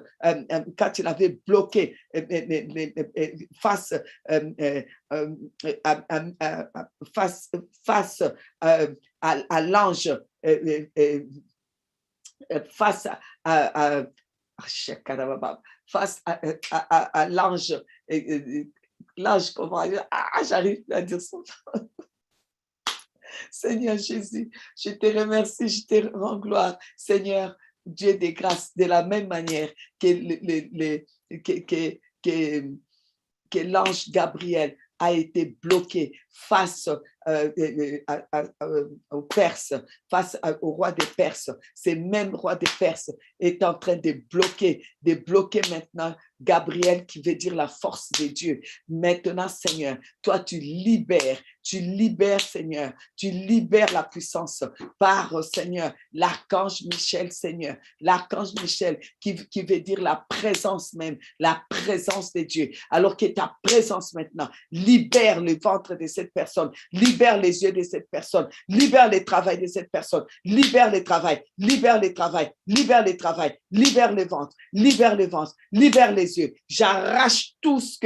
[SPEAKER 1] quand il avait bloqué face à l'ange, face à l'ange, l'ange, comment dire, j'arrive à dire ça. Seigneur Jésus, je te remercie, je te rends gloire. Seigneur, Dieu des grâces, de la même manière que l'ange Gabriel a été bloqué face aux Perses, face au roi des Perses. Ce même roi des Perses est en train de bloquer maintenant Gabriel, qui veut dire la force de Dieu. Maintenant, Seigneur, toi, tu libères, Seigneur, tu libères la puissance par, Seigneur, l'archange Michel, Seigneur, l'archange Michel qui veut dire la présence même, la présence de Dieu. Alors que ta présence maintenant libère le ventre de cette personne, libère les yeux de cette personne, libère le travail de cette personne, libère le travail, libère le ventre, libère les yeux. J'arrache tout ce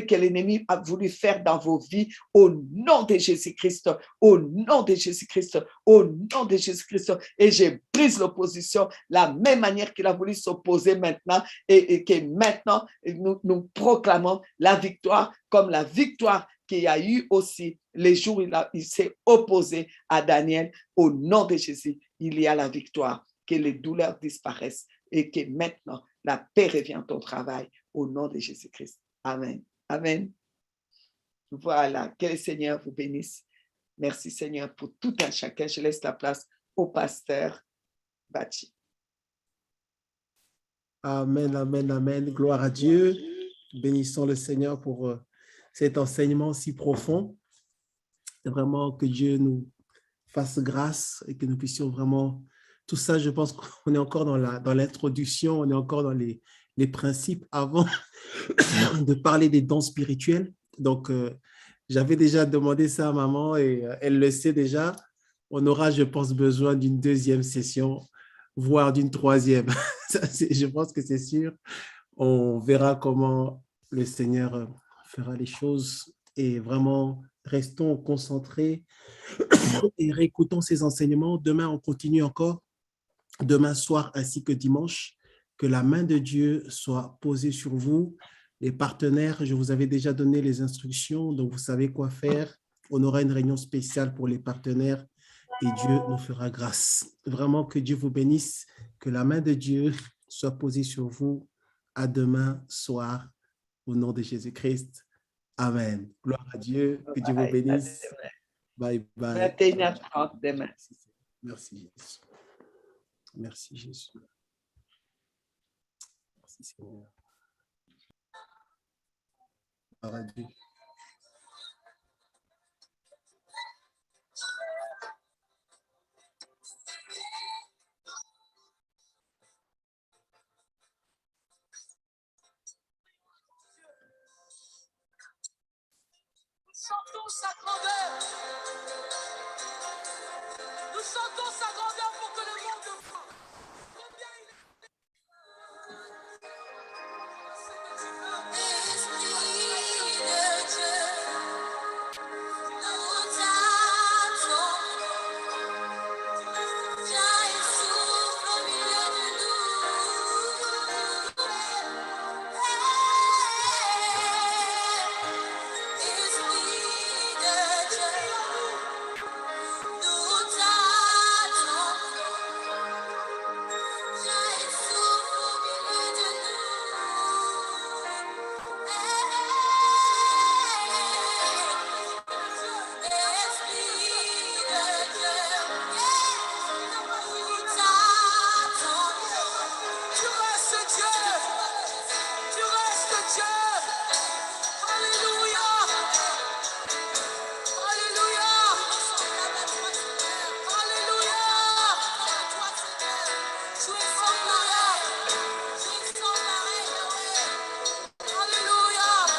[SPEAKER 1] que l'ennemi a voulu faire dans vos vies au nom de Jésus-Christ, au nom de Jésus-Christ, au nom de Jésus-Christ. Et je brise l'opposition, la même manière qu'il a voulu s'opposer maintenant, et que maintenant nous proclamons la victoire, comme la victoire qu'il y a eu aussi les jours où il s'est opposé à Daniel. Au nom de Jésus, il y a la victoire, que les douleurs disparaissent et que maintenant la paix revient au travail au nom de Jésus-Christ. Amen. Amen. Voilà, que le Seigneur vous bénisse. Merci Seigneur pour tout un chacun. Je laisse la place au pasteur Bachi.
[SPEAKER 3] Amen, amen, amen. Gloire à Dieu. Bénissons le Seigneur pour cet enseignement si profond. C'est vraiment que Dieu nous fasse grâce et que nous puissions vraiment... Tout ça, je pense qu'on est encore dans l'introduction, on est encore dans les principes avant de parler des dons spirituels. Donc, j'avais déjà demandé ça à maman et elle le sait déjà. On aura, je pense, besoin d'une deuxième session, voire d'une troisième. Je pense que c'est sûr. On verra comment le Seigneur fera les choses et vraiment restons concentrés et réécoutons ces enseignements. Demain, on continue encore. Demain soir ainsi que dimanche, que la main de Dieu soit posée sur vous. Les partenaires, je vous avais déjà donné les instructions, donc vous savez quoi faire. On aura une réunion spéciale pour les partenaires et Dieu nous fera grâce. Vraiment que Dieu vous bénisse, que la main de Dieu soit posée sur vous. À demain soir, au nom de Jésus-Christ. Amen. Gloire à Dieu, que Dieu vous bénisse. Bye bye.
[SPEAKER 1] 21h30 demain.
[SPEAKER 3] Merci Jésus. Merci Jésus. Merci Seigneur. Gloire à Dieu.
[SPEAKER 4] Nous chantons sa grandeur. Nous chantons sa grandeur pour que le monde